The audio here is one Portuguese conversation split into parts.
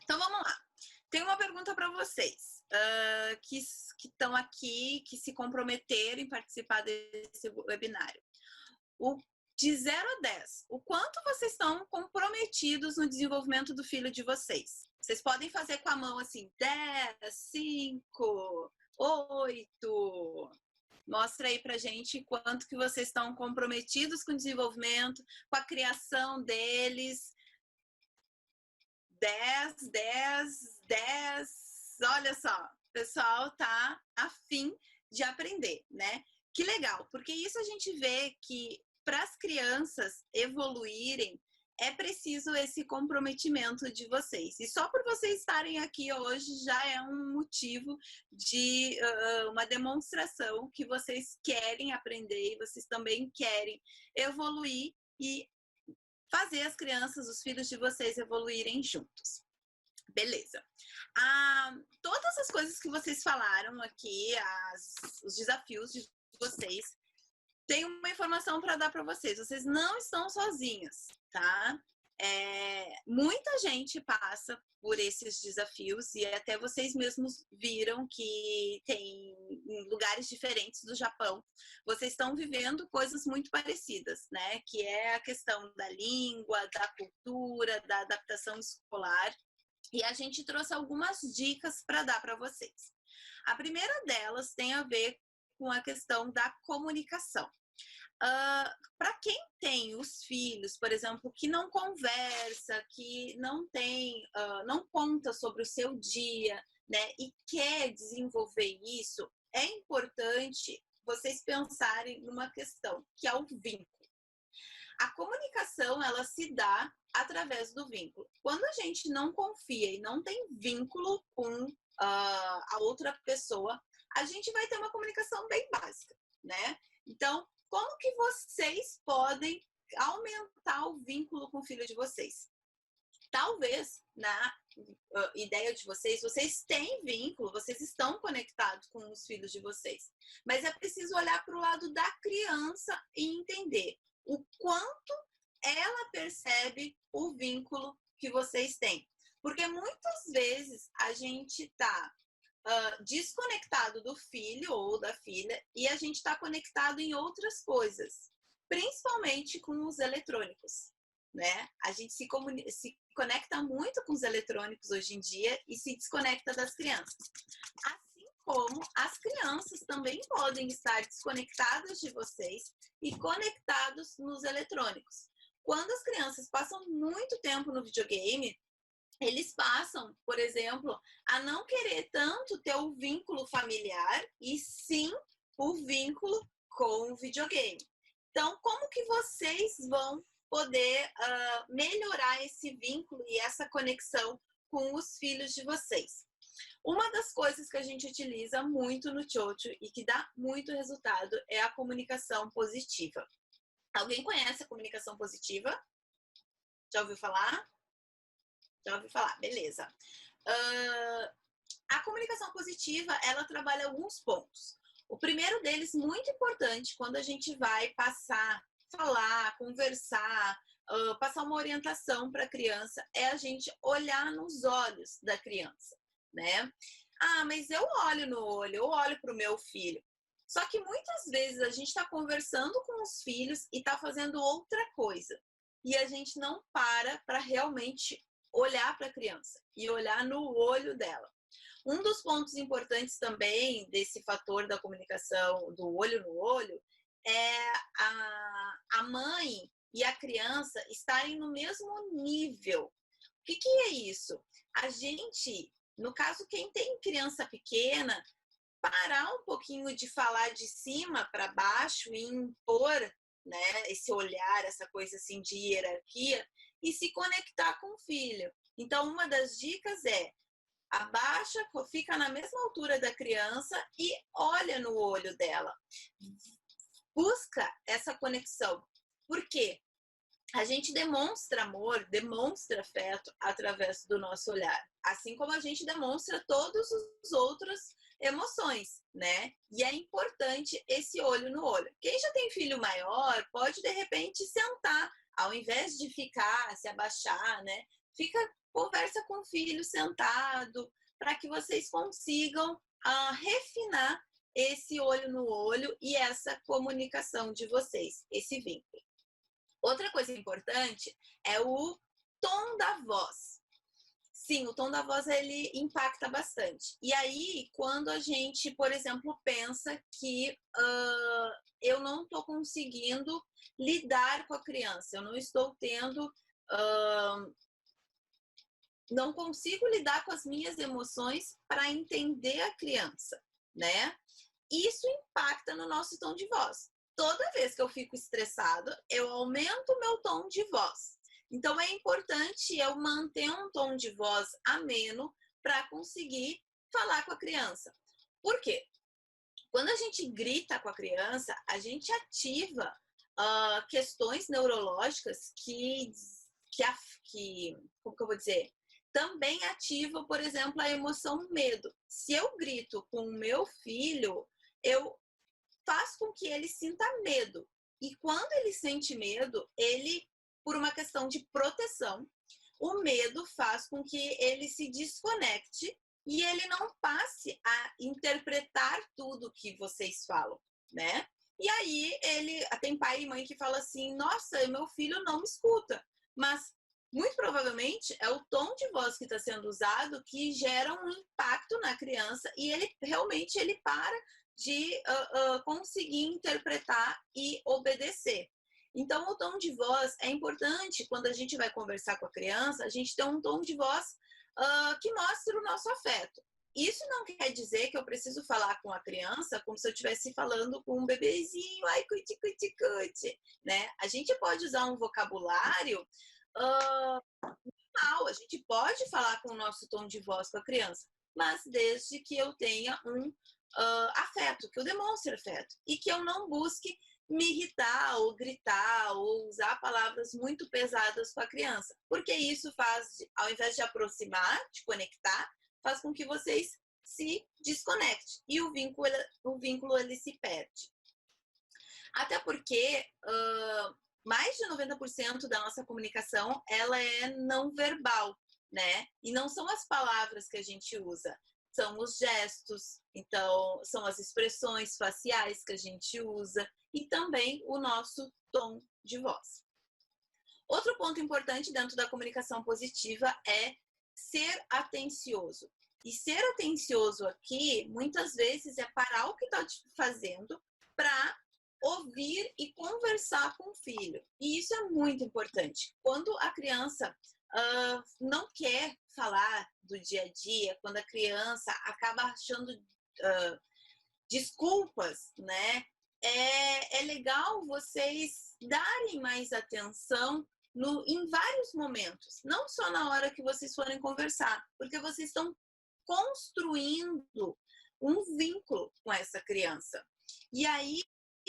Então, vamos lá. Tem uma pergunta para vocês que estão aqui, que se comprometeram em participar desse webinário. De 0 a 10, o quanto vocês estão comprometidos no desenvolvimento do filho de vocês? Vocês podem fazer com a mão assim, 10, 5, 8. Mostra aí pra gente quanto que vocês estão comprometidos com o desenvolvimento, com a criação deles. 10, 10, 10. Olha só, o pessoal tá afim de aprender, né? Que legal, porque isso a gente vê que para as crianças evoluírem é preciso esse comprometimento de vocês. E só por vocês estarem aqui hoje já é um motivo de uma demonstração que vocês querem aprender e vocês também querem evoluir e fazer as crianças, os filhos de vocês evoluírem juntos. Beleza. Todas as coisas que vocês falaram aqui, os desafios de vocês, tem uma informação para dar para vocês. Vocês não estão sozinhos, tá? Muita gente passa por esses desafios e até vocês mesmos viram que tem em lugares diferentes do Japão, vocês estão vivendo coisas muito parecidas, né? Que é a questão da língua, da cultura, da adaptação escolar. E a gente trouxe algumas dicas para dar para vocês. A primeira delas tem a ver com a questão da comunicação. Para quem tem os filhos, por exemplo, que não conversa, que não tem, não conta sobre o seu dia, né, e quer desenvolver isso, é importante vocês pensarem numa questão, que é o vínculo. A comunicação, ela se dá através do vínculo. Quando a gente não confia e não tem vínculo com a outra pessoa, a gente vai ter uma comunicação bem básica, né? Então, como que vocês podem aumentar o vínculo com o filho de vocês? Talvez, na ideia de vocês, vocês têm vínculo, vocês estão conectados com os filhos de vocês. Mas é preciso olhar para o lado da criança e entender o quanto ela percebe o vínculo que vocês têm. Porque muitas vezes a gente está desconectado do filho ou da filha e a gente está conectado em outras coisas, principalmente com os eletrônicos, né? A gente se conecta muito com os eletrônicos hoje em dia e se desconecta das crianças. Assim como as crianças também podem estar desconectadas de vocês e conectados nos eletrônicos. Quando as crianças passam muito tempo no videogame, eles passam, por exemplo, a não querer tanto ter o vínculo familiar e sim o vínculo com o videogame. Então, como que vocês vão poder melhorar esse vínculo e essa conexão com os filhos de vocês? Uma das coisas que a gente utiliza muito no Chocho e que dá muito resultado é a comunicação positiva. Alguém conhece a comunicação positiva? Já ouviu falar? Já ouvi falar, beleza. A comunicação positiva, ela trabalha alguns pontos. O primeiro deles, muito importante, quando a gente vai falar, conversar, passar uma orientação para a criança, é a gente olhar nos olhos da criança, né? Mas eu olho para o meu filho. Só que muitas vezes a gente está conversando com os filhos e está fazendo outra coisa. E a gente não para realmente olhar para a criança e olhar no olho dela. Um dos pontos importantes também desse fator da comunicação do olho no olho é a mãe e a criança estarem no mesmo nível. O que é isso? A gente, no caso, quem tem criança pequena, parar um pouquinho de falar de cima para baixo e impor, né, esse olhar, essa coisa assim de hierarquia, e se conectar com o filho. Então, uma das dicas é abaixa, fica na mesma altura da criança e olha no olho dela. Busca essa conexão. Por quê? A gente demonstra amor, demonstra afeto através do nosso olhar. Assim como a gente demonstra todas as outras emoções, né? E é importante esse olho no olho. Quem já tem filho maior pode, de repente, sentar, ao invés de ficar, se abaixar, né? Conversa com o filho sentado, para que vocês consigam refinar esse olho no olho e essa comunicação de vocês, esse vínculo. Outra coisa importante é o tom da voz. Sim, o tom da voz ele impacta bastante. E aí, quando a gente, por exemplo, pensa que eu não estou conseguindo lidar com a criança, eu não estou tendo, não consigo lidar com as minhas emoções para entender a criança, né? Isso impacta no nosso tom de voz. Toda vez que eu fico estressado, eu aumento o meu tom de voz. Então, é importante eu manter um tom de voz ameno para conseguir falar com a criança. Por quê? Quando a gente grita com a criança, a gente ativa questões neurológicas como que eu vou dizer? Também ativa, por exemplo, a emoção medo. Se eu grito com o meu filho, eu faço com que ele sinta medo. E quando ele sente medo, por uma questão de proteção, o medo faz com que ele se desconecte e ele não passe a interpretar tudo que vocês falam, né? E aí tem pai e mãe que fala assim: nossa, meu filho não me escuta. Mas muito provavelmente é o tom de voz que está sendo usado que gera um impacto na criança e ele realmente para de conseguir interpretar e obedecer. Então, o tom de voz é importante quando a gente vai conversar com a criança, a gente tem um tom de voz que mostra o nosso afeto. Isso não quer dizer que eu preciso falar com a criança como se eu estivesse falando com um bebezinho, ai, cuti, cuti, cuti, né? A gente pode usar um vocabulário normal, a gente pode falar com o nosso tom de voz com a criança, mas desde que eu tenha um afeto, que eu demonstre afeto e que eu não busque me irritar ou gritar ou usar palavras muito pesadas com a criança, porque isso faz, ao invés de aproximar, de conectar, faz com que vocês se desconectem e o vínculo ele se perde. Até porque mais de 90% da nossa comunicação ela é não verbal, né? E não são as palavras que a gente usa, são os gestos, então são as expressões faciais que a gente usa e também o nosso tom de voz. Outro ponto importante dentro da comunicação positiva é ser atencioso. E ser atencioso aqui, muitas vezes, é parar o que está fazendo para ouvir e conversar com o filho. E isso é muito importante. Quando a criança não quer falar do dia a dia, quando a criança acaba achando desculpas, né? É legal vocês darem mais atenção em vários momentos, não só na hora que vocês forem conversar, porque vocês estão construindo um vínculo com essa criança. E aí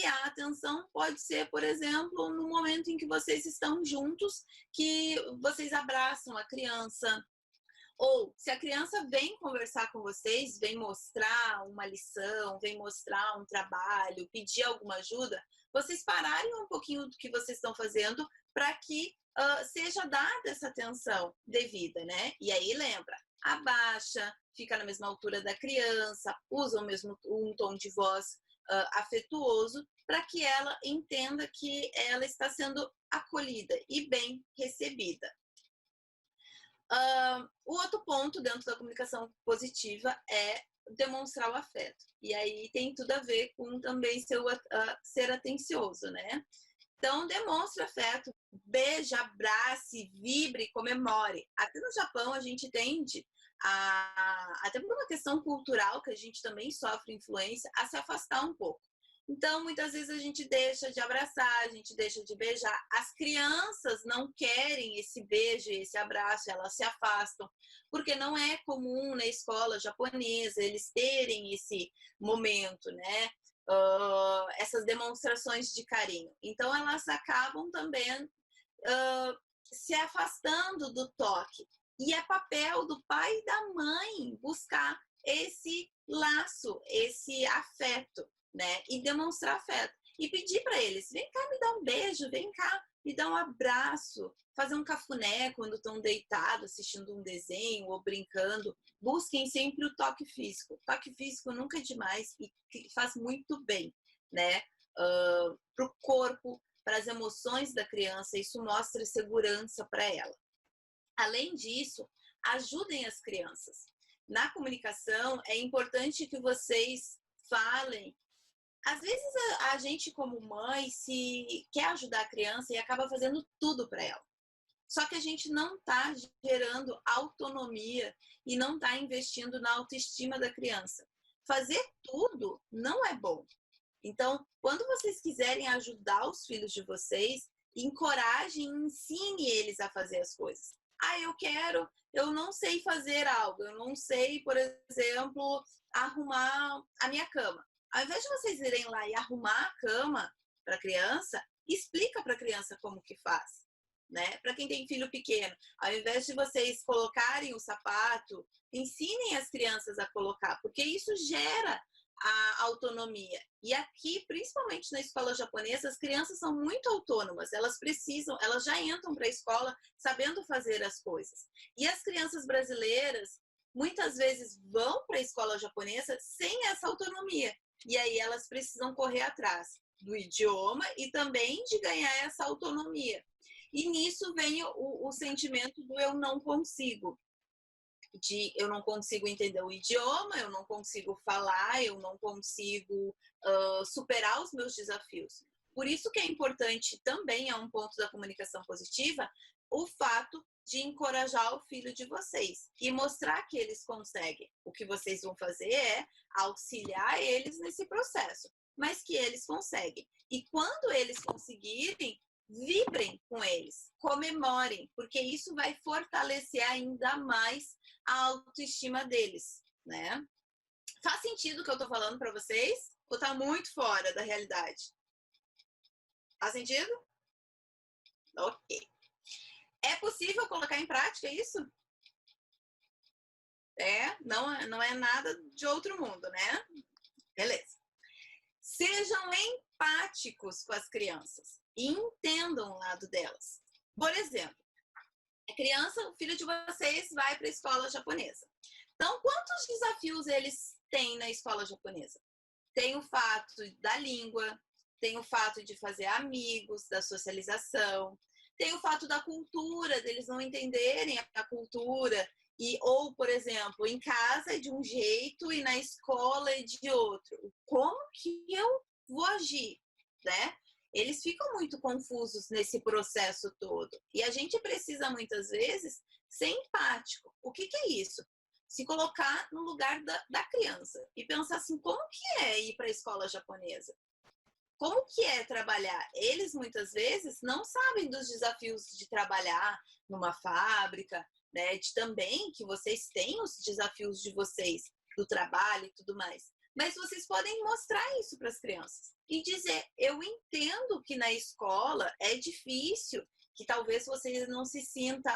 a atenção pode ser, por exemplo, no momento em que vocês estão juntos, que vocês abraçam a criança, ou se a criança vem conversar com vocês, vem mostrar uma lição, vem mostrar um trabalho, pedir alguma ajuda, vocês pararem um pouquinho do que vocês estão fazendo para que seja dada essa atenção devida, né? E aí lembra, abaixa, fica na mesma altura da criança, usa um tom de voz afetuoso para que ela entenda que ela está sendo acolhida e bem recebida. O outro ponto dentro da comunicação positiva é demonstrar o afeto. E aí tem tudo a ver com também ser atencioso, né? Então, demonstre afeto, beije, abrace, vibre, comemore. Aqui no Japão, a gente tende até por uma questão cultural, que a gente também sofre influência, a se afastar um pouco. Então, muitas vezes a gente deixa de abraçar, a gente deixa de beijar. As crianças não querem esse beijo e esse abraço, elas se afastam, porque não é comum na escola japonesa eles terem esse momento, né? Essas demonstrações de carinho. Então, elas acabam também se afastando do toque. E é papel do pai e da mãe buscar esse laço, esse afeto, né? E demonstrar afeto. E pedir para eles, vem cá me dar um beijo, vem cá e dar um abraço, fazer um cafuné quando estão deitados assistindo um desenho ou brincando. Busquem sempre o toque físico. O toque físico nunca é demais e faz muito bem, né? Para o corpo, para as emoções da criança, isso mostra segurança para ela. Além disso, ajudem as crianças. Na comunicação, é importante que vocês falem. Às vezes a gente, como mãe, se quer ajudar a criança e acaba fazendo tudo para ela. Só que a gente não está gerando autonomia e não está investindo na autoestima da criança. Fazer tudo não é bom. Então, quando vocês quiserem ajudar os filhos de vocês, encorajem e ensine eles a fazer as coisas. Eu não sei fazer algo, eu não sei, por exemplo, arrumar a minha cama. Ao invés de vocês irem lá e arrumar a cama para a criança, explica para a criança como que faz, né? Para quem tem filho pequeno, ao invés de vocês colocarem o sapato, ensinem as crianças a colocar, porque isso gera a autonomia. E aqui, principalmente na escola japonesa, as crianças são muito autônomas, elas já entram para a escola sabendo fazer as coisas. E as crianças brasileiras, muitas vezes, vão para a escola japonesa sem essa autonomia. E aí elas precisam correr atrás do idioma e também de ganhar essa autonomia. E nisso vem o sentimento do eu não consigo. Eu não consigo entender o idioma, eu não consigo falar, eu não consigo superar os meus desafios. Por isso que é importante também, é um ponto da comunicação positiva, o fato de encorajar o filho de vocês e mostrar que eles conseguem. O que vocês vão fazer é auxiliar eles nesse processo, mas que eles conseguem. E quando eles conseguirem, vibrem com eles, comemorem, porque isso vai fortalecer ainda mais a autoestima deles, né? Faz sentido o que eu tô falando para vocês? Ou tá muito fora da realidade? Faz sentido? Ok. É possível colocar em prática isso? Não é nada de outro mundo, né? Beleza. Sejam empáticos com as crianças e entendam o lado delas. Por exemplo, a criança, o filho de vocês vai para a escola japonesa. Então, quantos desafios eles têm na escola japonesa? Tem o fato da língua, tem o fato de fazer amigos, da socialização, tem o fato da cultura, deles não entenderem a cultura, ou, por exemplo, em casa é de um jeito e na escola é de outro. Como que eu vou agir, né? Eles ficam muito confusos nesse processo todo. E a gente precisa, muitas vezes, ser empático. O que é isso? Se colocar no lugar da criança e pensar assim, como que é ir para a escola japonesa? Como que é trabalhar? Eles, muitas vezes, não sabem dos desafios de trabalhar numa fábrica, né? De também que vocês têm os desafios de vocês, do trabalho e tudo mais. Mas vocês podem mostrar isso para as crianças e dizer, eu entendo que na escola é difícil, que talvez você não se sinta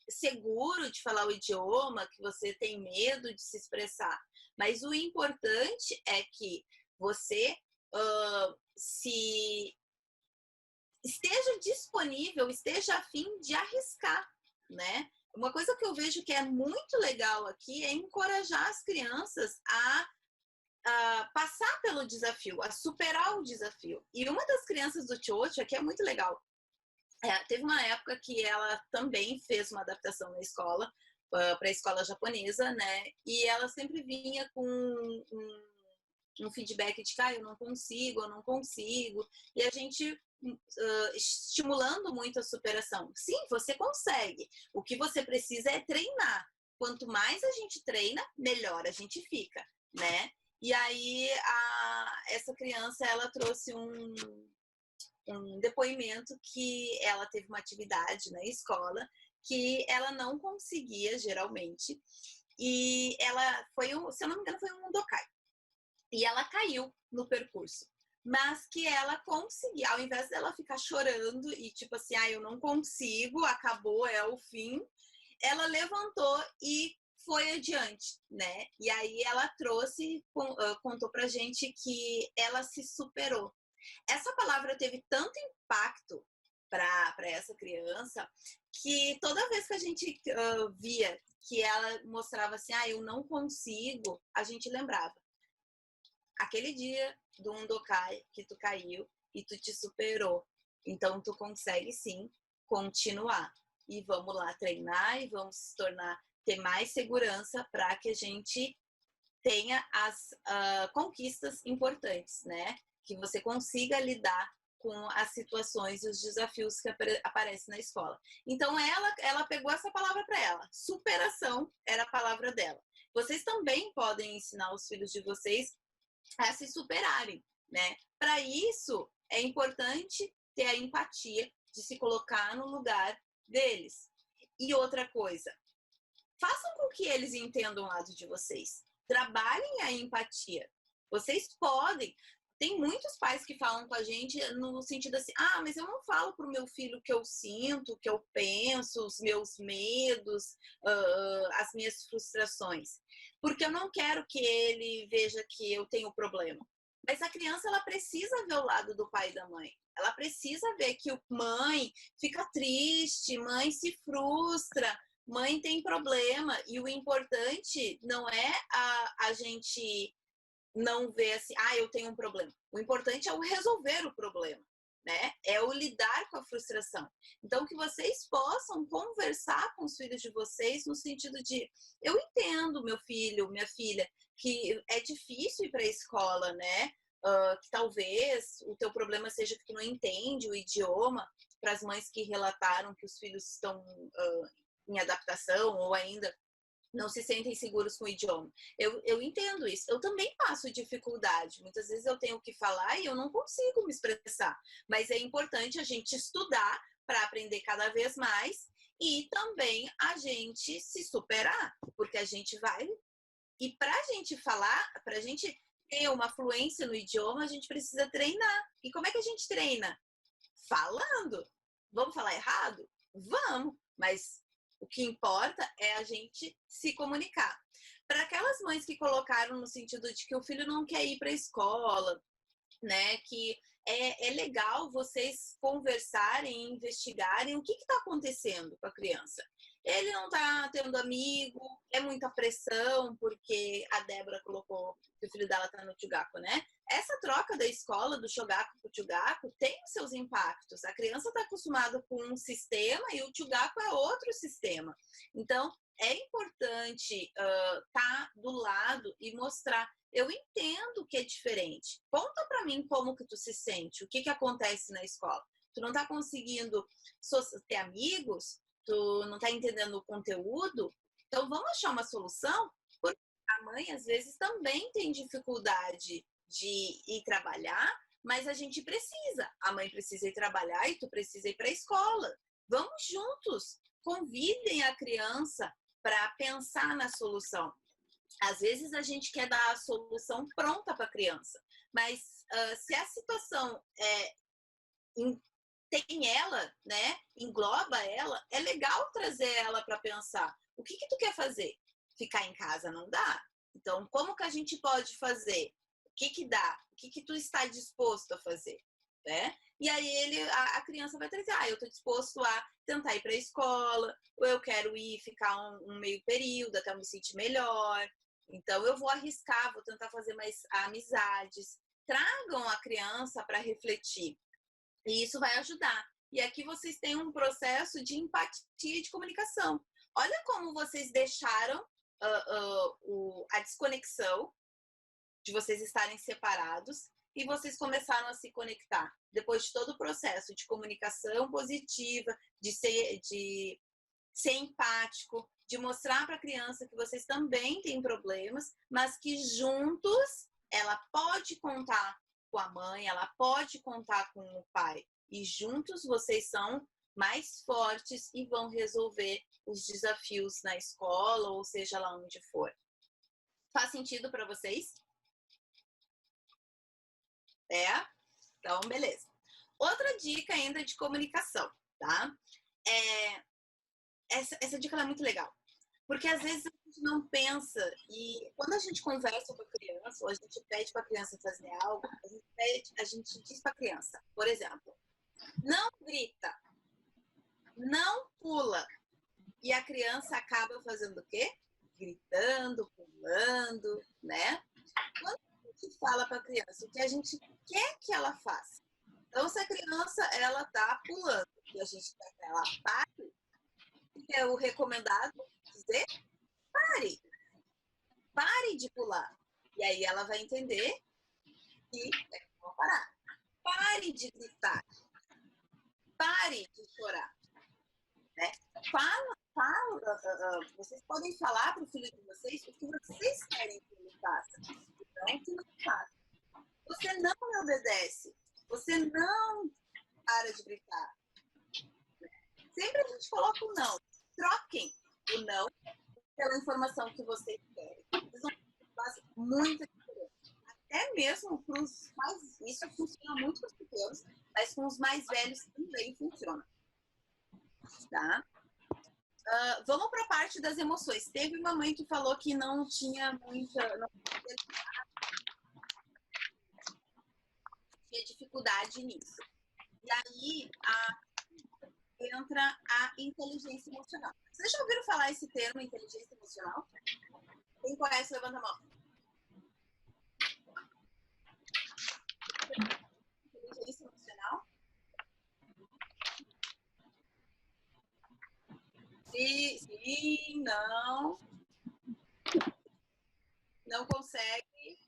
seguro de falar o idioma, que você tem medo de se expressar. Mas o importante é que você se esteja disponível, esteja a fim de arriscar, né? Uma coisa que eu vejo que é muito legal aqui é encorajar as crianças a passar pelo desafio, a superar o desafio. E uma das crianças do Chocho aqui é muito legal. Teve uma época que ela também fez uma adaptação na escola, para a escola japonesa, né? E ela sempre vinha com um feedback de eu não consigo. E a gente estimulando muito a superação. Sim, você consegue. O que você precisa é treinar. Quanto mais a gente treina, melhor a gente fica, né? E aí essa criança, ela trouxe um depoimento que ela teve uma atividade na escola que ela não conseguia, geralmente, e ela foi, se eu não me engano, foi um Undokai. E ela caiu no percurso. Mas que ela conseguia, ao invés dela ficar chorando e tipo assim, eu não consigo, acabou, é o fim, ela levantou e foi adiante, né? E aí ela trouxe, contou pra gente que ela se superou. Essa palavra teve tanto impacto para essa criança, que toda vez que a gente via que ela mostrava assim, eu não consigo, a gente lembrava. Aquele dia do Undokai que tu caiu e tu te superou. Então, tu consegue sim continuar. E vamos lá treinar e vamos se tornar, ter mais segurança para que a gente tenha as conquistas importantes, né? Que você consiga lidar com as situações e os desafios que aparecem na escola. Então, ela pegou essa palavra para ela. Superação era a palavra dela. Vocês também podem ensinar os filhos de vocês a se superarem, né? Para isso, é importante ter a empatia de se colocar no lugar deles. E outra coisa, façam com que eles entendam o lado de vocês. Trabalhem a empatia. Vocês podem. Tem muitos pais que falam com a gente no sentido assim, mas eu não falo pro meu filho o que eu sinto, o que eu penso, os meus medos, as minhas frustrações. Porque eu não quero que ele veja que eu tenho problema. Mas a criança, ela precisa ver o lado do pai e da mãe. Ela precisa ver que mãe fica triste, mãe se frustra, mãe tem problema. E o importante não é a gente não ver assim, eu tenho um problema. O importante é o resolver o problema, né? É o lidar com a frustração. Então, que vocês possam conversar com os filhos de vocês no sentido de, eu entendo, meu filho, minha filha, que é difícil ir para a escola, né? Que talvez o teu problema seja que tu não entende o idioma, para as mães que relataram que os filhos estão em adaptação ou ainda não se sentem seguros com o idioma. Eu entendo isso. Eu também passo dificuldade. Muitas vezes eu tenho que falar e eu não consigo me expressar. Mas é importante a gente estudar para aprender cada vez mais e também a gente se superar, porque a gente vai. E para a gente falar, para a gente ter uma fluência no idioma, a gente precisa treinar. E como é que a gente treina? Falando. Vamos falar errado? Vamos. Mas o que importa é a gente se comunicar. Para aquelas mães que colocaram no sentido de que o filho não quer ir para a escola, né? Que é legal vocês conversarem e investigarem o que está acontecendo com a criança. Ele não está tendo amigo, é muita pressão, porque a Débora colocou que o filho dela está no Tchugaku, né? Essa troca da escola, do Shogaku para o Tchugaku, tem os seus impactos. A criança está acostumada com um sistema e o Tchugaku é outro sistema. Então, é importante tá do lado e mostrar. Eu entendo que é diferente. Conta para mim como que tu se sente, o que acontece na escola. Tu não tá conseguindo ter amigos, tu não tá entendendo o conteúdo, então vamos achar uma solução, porque a mãe às vezes também tem dificuldade de ir trabalhar, mas a gente precisa. A mãe precisa ir trabalhar e tu precisa ir para a escola. Vamos juntos, convidem a criança para pensar na solução. Às vezes a gente quer dar a solução pronta para a criança, mas se a situação tem ela, né, engloba ela, é legal trazer ela para pensar. O que tu quer fazer? Ficar em casa não dá? Então, como que a gente pode fazer? O que dá? O que tu está disposto a fazer? Né? E aí a criança vai trazer, eu estou disposto a tentar ir para a escola, ou eu quero ir ficar um meio período até eu me sentir melhor. Então, eu vou arriscar, vou tentar fazer mais amizades. Tragam a criança para refletir. E isso vai ajudar. E aqui vocês têm um processo de empatia e de comunicação. Olha como vocês deixaram a desconexão de vocês estarem separados e vocês começaram a se conectar. Depois de todo o processo de comunicação positiva, de ser empático, de mostrar para a criança que vocês também têm problemas, mas que juntos ela pode contar com a mãe, ela pode contar com o pai. E juntos vocês são mais fortes e vão resolver os desafios na escola, ou seja lá onde for. Faz sentido para vocês? Então, beleza. Outra dica ainda de comunicação, tá? Essa dica é muito legal. Porque às vezes a gente não pensa, e quando a gente conversa com a criança, ou a gente pede para a criança fazer algo, a gente diz para a criança, por exemplo, não grita, não pula. E a criança acaba fazendo o quê? Gritando, pulando, né? Quando a gente fala para a criança o que a gente quer que ela faça, então se a criança ela tá pulando e a gente quer que ela pare, é o recomendado dizer pare, pare de pular. E aí ela vai entender que é para parar. Pare de gritar, pare de chorar, né? Fala, vocês podem falar para o filho de vocês o que vocês querem que ele faça, não que não faça. Você não me obedece, você não para de gritar. Sempre a gente coloca o não. Troquem o não pela informação que vocês querem. Isso faz muita diferença. Até mesmo para os mais... Isso funciona muito com os pequenos, mas com os mais velhos também funciona. Tá? Vamos para a parte das emoções. Teve uma mãe que falou que não tinha muita... Não tinha dificuldade nisso. E aí entra a inteligência emocional. Vocês já ouviram falar esse termo, inteligência emocional? Quem conhece, levanta a mão. Inteligência emocional? Sim, não. Não consegue.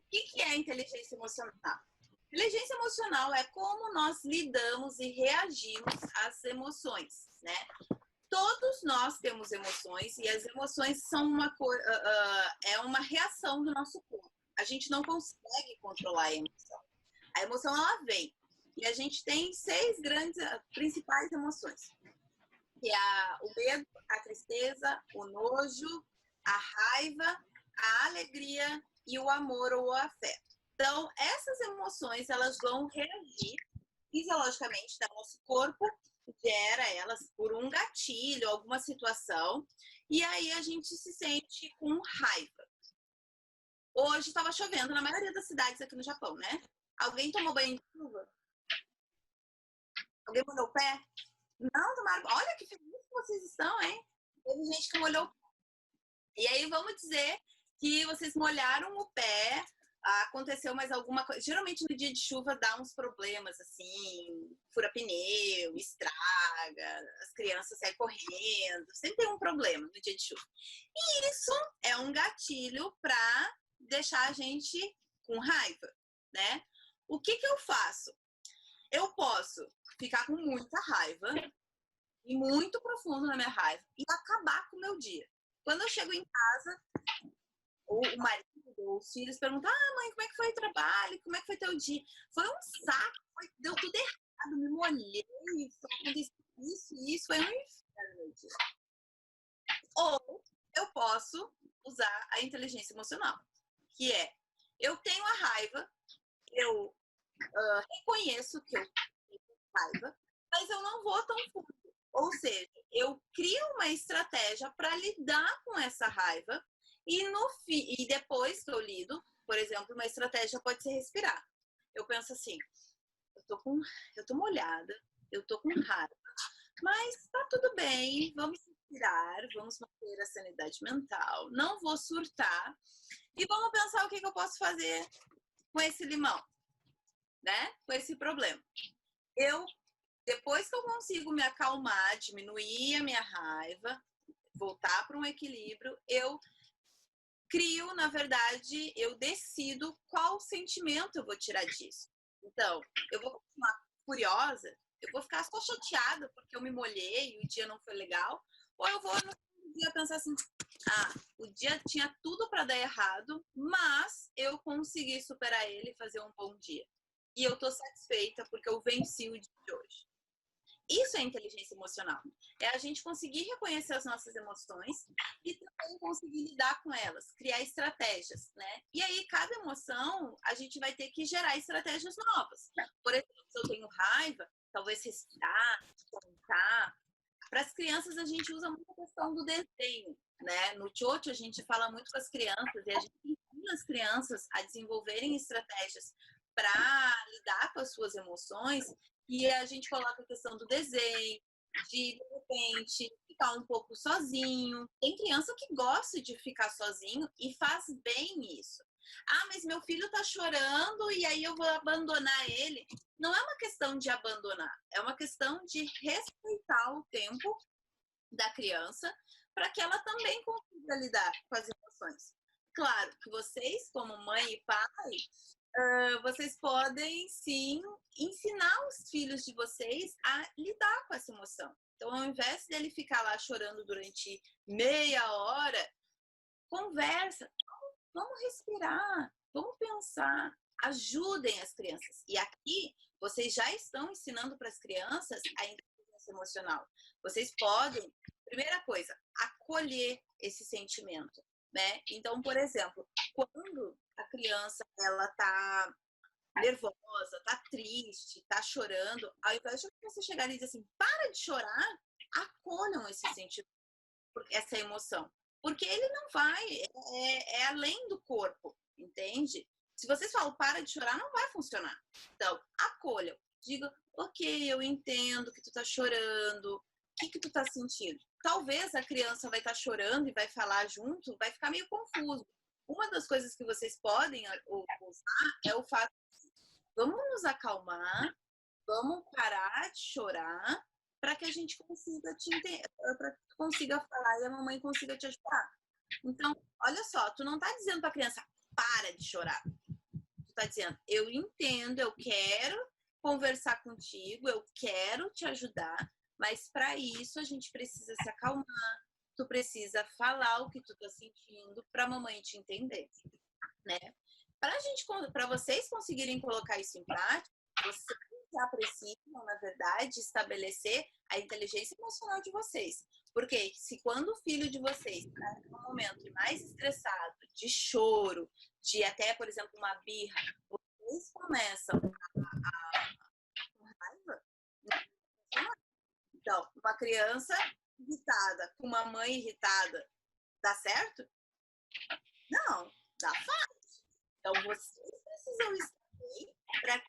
O que é inteligência emocional? Inteligência emocional é como nós lidamos e reagimos às emoções, né? Todos nós temos emoções e as emoções são é uma reação do nosso corpo. A gente não consegue controlar a emoção. A emoção, ela vem. E a gente tem 6 grandes, principais emoções. Que é o medo, a tristeza, o nojo, a raiva, a alegria e o amor ou o afeto. Então, essas emoções, elas vão reagir fisiologicamente, no nosso corpo gera elas por um gatilho, alguma situação, e aí a gente se sente com raiva. Hoje estava chovendo na maioria das cidades aqui no Japão, né? Alguém tomou banho de chuva? Alguém molhou o pé? Não tomaram. Olha que feliz que vocês estão, hein? Teve gente que molhou o pé. E aí vamos dizer que vocês molharam o pé, aconteceu mais alguma coisa. Geralmente no dia de chuva dá uns problemas, assim, fura pneu, estraga, as crianças saem correndo, sempre tem um problema no dia de chuva. E isso é um gatilho para deixar a gente com raiva, né? O que eu faço? Eu posso ficar com muita raiva e muito profundo na minha raiva e acabar com o meu dia. Quando eu chego em casa, o marido ou os filhos perguntam: mãe, como é que foi o trabalho? Como é que foi teu dia? Foi um saco, deu tudo errado, me molhei, aconteceu isso, foi um inferno meu dia. Ou eu posso usar a inteligência emocional, que é, eu tenho a raiva, eu reconheço que eu tenho raiva, mas eu não vou tão fundo. Ou seja, eu crio uma estratégia para lidar com essa raiva e depois que eu lido, por exemplo, uma estratégia pode ser respirar. Eu penso assim, eu tô molhada, eu tô com raiva, mas tá tudo bem, vamos respirar, vamos manter a sanidade mental, não vou surtar e vamos pensar o que eu posso fazer com esse limão, né? Com esse problema. Depois que eu consigo me acalmar, diminuir a minha raiva, voltar para um equilíbrio, eu crio, na verdade, eu decido qual sentimento eu vou tirar disso. Então, eu vou continuar furiosa, eu vou ficar só chateada porque eu me molhei e o dia não foi legal, ou eu vou no dia pensar assim, o dia tinha tudo para dar errado, mas eu consegui superar ele e fazer um bom dia. E eu tô satisfeita porque eu venci o dia de hoje. Isso é inteligência emocional. É a gente conseguir reconhecer as nossas emoções e também conseguir lidar com elas, criar estratégias, né? E aí, cada emoção, a gente vai ter que gerar estratégias novas. Por exemplo, se eu tenho raiva, talvez respirar, contar. Para as crianças, a gente usa muito a questão do desenho, né? No Chocho, a gente fala muito com as crianças e a gente ensina as crianças a desenvolverem estratégias para lidar com as suas emoções E a gente coloca a questão do desenho, de repente, ficar um pouco sozinho. Tem criança que gosta de ficar sozinho e faz bem isso. Ah, mas meu filho tá chorando e aí eu vou abandonar ele. Não é uma questão de abandonar, é uma questão de respeitar o tempo da criança para que ela também consiga lidar com as emoções. Claro que vocês, como mãe e pai, vocês podem sim ensinar os filhos de vocês a lidar com essa emoção. Então, ao invés dele ficar lá chorando durante meia hora, conversa, vamos respirar, vamos pensar, ajudem as crianças. E aqui, vocês já estão ensinando para as crianças a inteligência emocional. Vocês podem, primeira coisa, acolher esse sentimento, né? Então, por exemplo, quando a criança ela tá nervosa, tá triste, tá chorando, ao invés de você chegar e dizer assim, para de chorar, acolham esse sentimento, essa emoção. Porque ele não vai, é além do corpo, entende? Se vocês falam para de chorar, não vai funcionar. Então, acolham. Diga, ok, eu entendo que tu tá chorando, o que tu tá sentindo? Talvez a criança vai estar chorando e vai falar junto, vai ficar meio confuso. Uma das coisas que vocês podem usar é o fato de vamos nos acalmar, vamos parar de chorar para que a gente consiga te entender, para que tu consiga falar e a mamãe consiga te ajudar. Então, olha só, tu não tá dizendo para a criança para de chorar. Tu tá dizendo, eu entendo, eu quero conversar contigo, eu quero te ajudar, mas para isso a gente precisa se acalmar. Tu precisa falar o que tu tá sentindo para a mamãe te entender, né? Para vocês conseguirem colocar isso em prática, vocês já precisam, na verdade, estabelecer a inteligência emocional de vocês. Porque se quando o filho de vocês está em um momento mais estressado, de choro, de até, por exemplo, uma birra, vocês começam com raiva, né? Então, uma criança irritada com uma mãe irritada, dá certo? Não, dá fácil. Então, vocês precisam estar bem para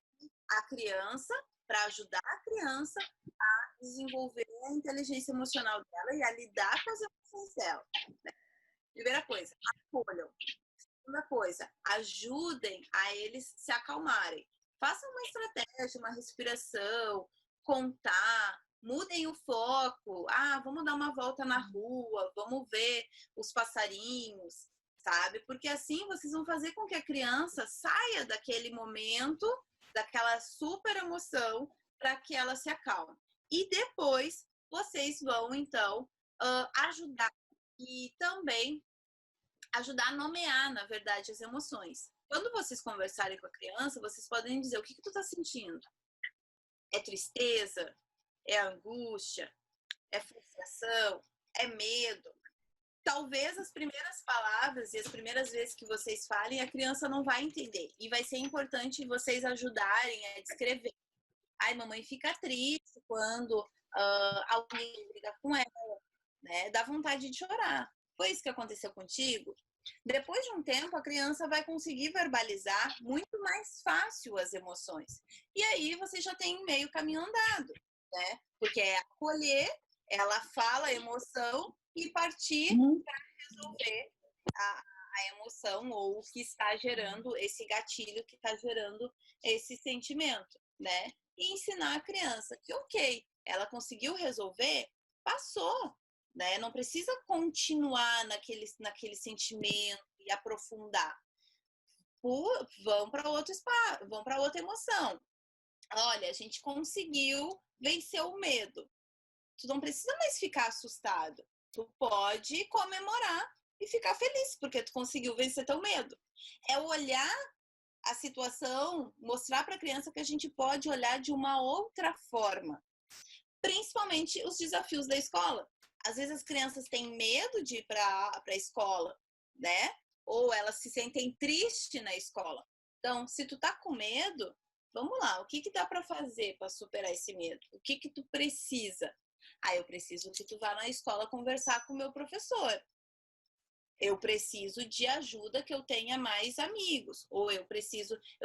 a criança, para ajudar a criança a desenvolver a inteligência emocional dela e a lidar com as emoções dela. Né? Primeira coisa, acolham. Segunda coisa, ajudem a eles se acalmarem. Façam uma estratégia, uma respiração, contar, mudem o foco. Ah, vamos dar uma volta na rua, vamos ver os passarinhos, sabe? Porque assim vocês vão fazer com que a criança saia daquele momento, daquela super emoção, para que ela se acalme. E depois vocês vão, então, ajudar e também ajudar a nomear, na verdade, as emoções. Quando vocês conversarem com a criança, vocês podem dizer o que tu tá sentindo. É tristeza? É angústia? É frustração? É medo? Talvez as primeiras palavras e as primeiras vezes que vocês falem, a criança não vai entender. E vai ser importante vocês ajudarem a descrever. Ai, mamãe fica triste quando alguém briga com ela, né? Dá vontade de chorar. Foi isso que aconteceu contigo? Depois de um tempo, a criança vai conseguir verbalizar muito mais fácil as emoções. E aí você já tem meio caminho andado, né? Porque é acolher, ela fala a emoção e partir para resolver a emoção ou o que está gerando esse gatilho que está gerando esse sentimento, né? E ensinar a criança que, ok, ela conseguiu resolver, passou, né? Não precisa continuar naquele sentimento e aprofundar. Vão para outro espaço, vão para outra emoção. Olha, a gente conseguiu vencer o medo. Tu não precisa mais ficar assustado. Tu pode comemorar e ficar feliz, porque tu conseguiu vencer teu medo. É olhar a situação, mostrar para a criança que a gente pode olhar de uma outra forma. Principalmente os desafios da escola. Às vezes as crianças têm medo de ir para a escola, né? Ou elas se sentem tristes na escola. Então, se tu tá com medo, vamos lá, o que dá para fazer para superar esse medo? O que tu precisa? Ah, eu preciso que tu vá na escola conversar com o meu professor. Eu preciso de ajuda, que eu tenha mais amigos. Ou eu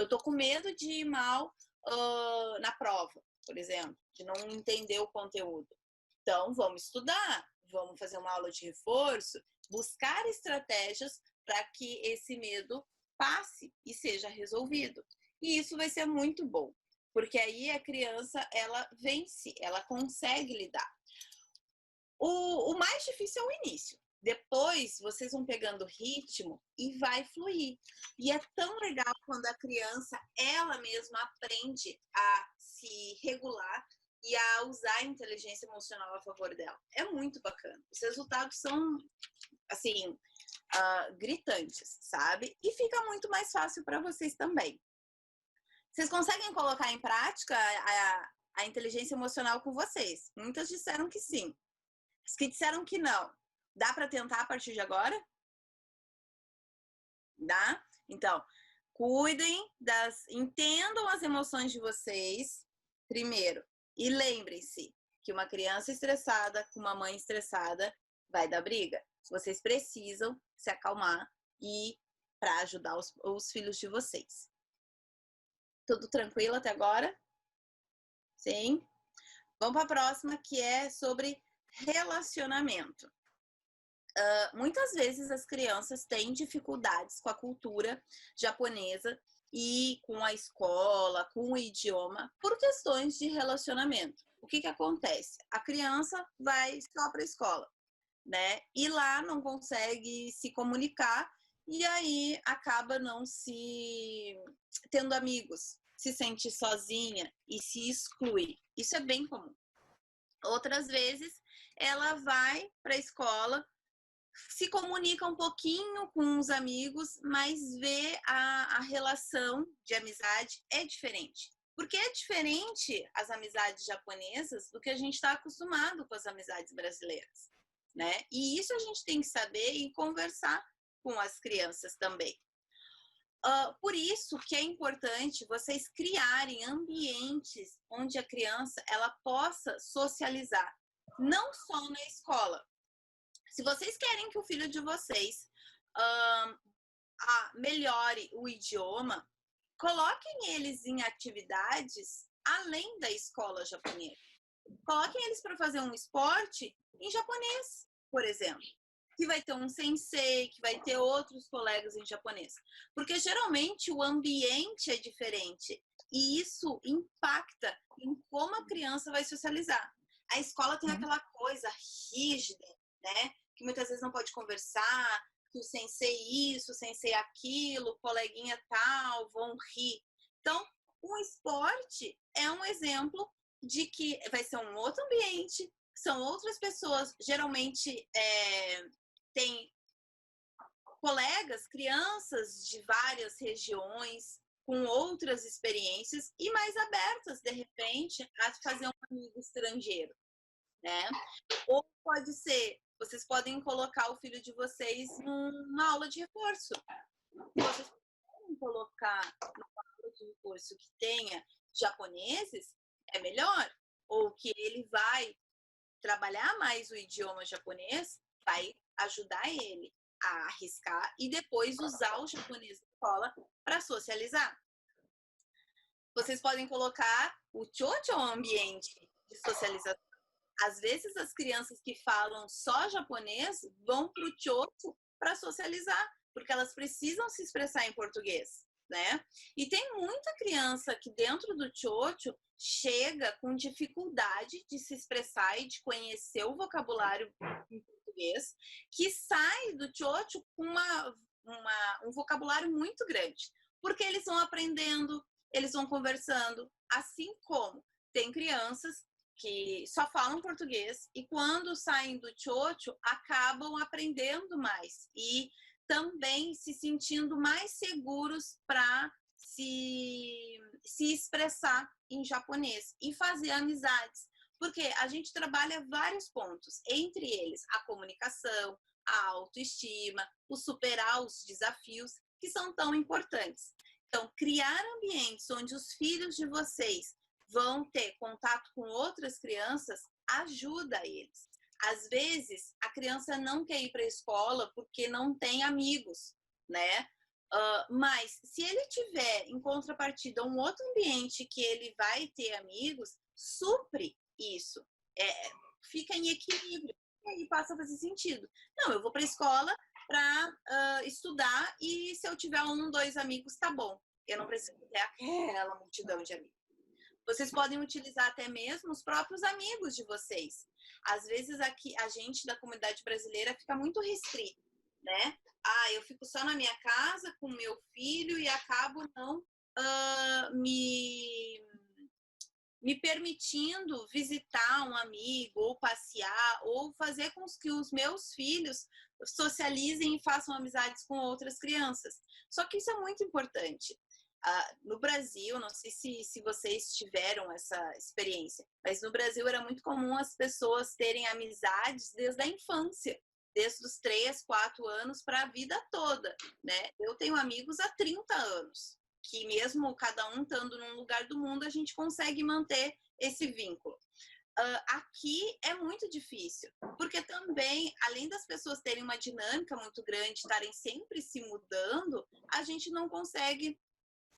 tô com medo de ir mal na prova. por exemplo, de não entender o conteúdo. Então, vamos estudar, vamos fazer uma aula de reforço, buscar estratégias para que esse medo passe e seja resolvido. E isso vai ser muito bom, porque aí a criança, ela vence, ela consegue lidar. O mais difícil é o início. Depois, vocês vão pegando ritmo e vai fluir. E é tão legal quando a criança, ela mesma aprende a se regular e a usar a inteligência emocional a favor dela. É muito bacana. Os resultados são, assim, gritantes, sabe? E fica muito mais fácil para vocês também. Vocês conseguem colocar em prática a inteligência emocional com vocês? Muitas disseram que sim. Os que disseram que não, dá para tentar a partir de agora? Dá? Então, entendam as emoções de vocês primeiro. E lembrem-se que uma criança estressada com uma mãe estressada vai dar briga. Vocês precisam se acalmar e para ajudar os filhos de vocês. Tudo tranquilo até agora? Sim? Vamos para a próxima, que é sobre relacionamento. Muitas vezes as crianças têm dificuldades com a cultura japonesa e com a escola, com o idioma, por questões de relacionamento. O que acontece? A criança vai só para a escola, né? E lá não consegue se comunicar e aí acaba não se tendo amigos, se sente sozinha e se exclui. Isso é bem comum. Outras vezes ela vai para a escola, se comunica um pouquinho com os amigos, mas vê a relação de amizade é diferente. Porque é diferente as amizades japonesas do que a gente está acostumado com as amizades brasileiras, né? E isso a gente tem que saber e conversar com as crianças também. Por isso que é importante vocês criarem ambientes onde a criança ela possa socializar, não só na escola. Se vocês querem que o filho de vocês melhore o idioma, coloquem eles em atividades além da escola japonesa. Coloquem eles para fazer um esporte em japonês, por exemplo. Que vai ter um sensei, que vai ter outros colegas em japonês. Porque geralmente o ambiente é diferente e isso impacta em como a criança vai socializar. A escola tem aquela coisa rígida, né? Que muitas vezes não pode conversar, que o sensei isso, o sensei aquilo, o coleguinha tal, vão rir. Então, o esporte é um exemplo de que vai ser um outro ambiente, são outras pessoas, geralmente tem colegas, crianças de várias regiões, com outras experiências e mais abertas, de repente, a fazer um amigo estrangeiro, né? Ou pode ser, vocês podem colocar o filho de vocês numa aula de reforço. Vocês podem colocar numa aula de reforço que tenha japoneses, é melhor. Ou que ele vai trabalhar mais o idioma japonês, vai ajudar ele a arriscar e depois usar o japonês na escola para socializar. Vocês podem colocar o chocho ambiente de socialização. Às vezes as crianças que falam só japonês vão para o chocho para socializar, porque elas precisam se expressar em português, né? E tem muita criança que dentro do chocho chega com dificuldade de se expressar e de conhecer o vocabulário em português, que sai do chocho com um vocabulário muito grande, porque eles vão aprendendo, eles vão conversando, assim como tem crianças que só falam português e quando saem do chocho acabam aprendendo mais e também se sentindo mais seguros para se expressar em japonês e fazer amizades, porque a gente trabalha vários pontos, entre eles a comunicação, a autoestima, o superar os desafios que são tão importantes. Então, criar ambientes onde os filhos de vocês vão ter contato com outras crianças ajuda eles. Às vezes, a criança não quer ir para a escola porque não tem amigos, né? Mas se ele tiver, em contrapartida, um outro ambiente que ele vai ter amigos, supre isso, fica em equilíbrio, e aí passa a fazer sentido. Não, eu vou para a escola para estudar e se eu tiver 1, 2 amigos, tá bom. Eu não preciso ter aquela multidão de amigos. Vocês podem utilizar até mesmo os próprios amigos de vocês. Às vezes aqui a gente da comunidade brasileira fica muito restrito, né? Eu fico só na minha casa com meu filho e acabo não me permitindo visitar um amigo, ou passear, ou fazer com que os meus filhos socializem e façam amizades com outras crianças. Só que isso é muito importante. No Brasil, não sei se vocês tiveram essa experiência, mas no Brasil era muito comum as pessoas terem amizades desde a infância, desde os 3, 4 anos para a vida toda, né? Eu tenho amigos há 30 anos, que mesmo cada um estando num lugar do mundo, a gente consegue manter esse vínculo. Aqui é muito difícil, porque também, além das pessoas terem uma dinâmica muito grande, estarem sempre se mudando, a gente não consegue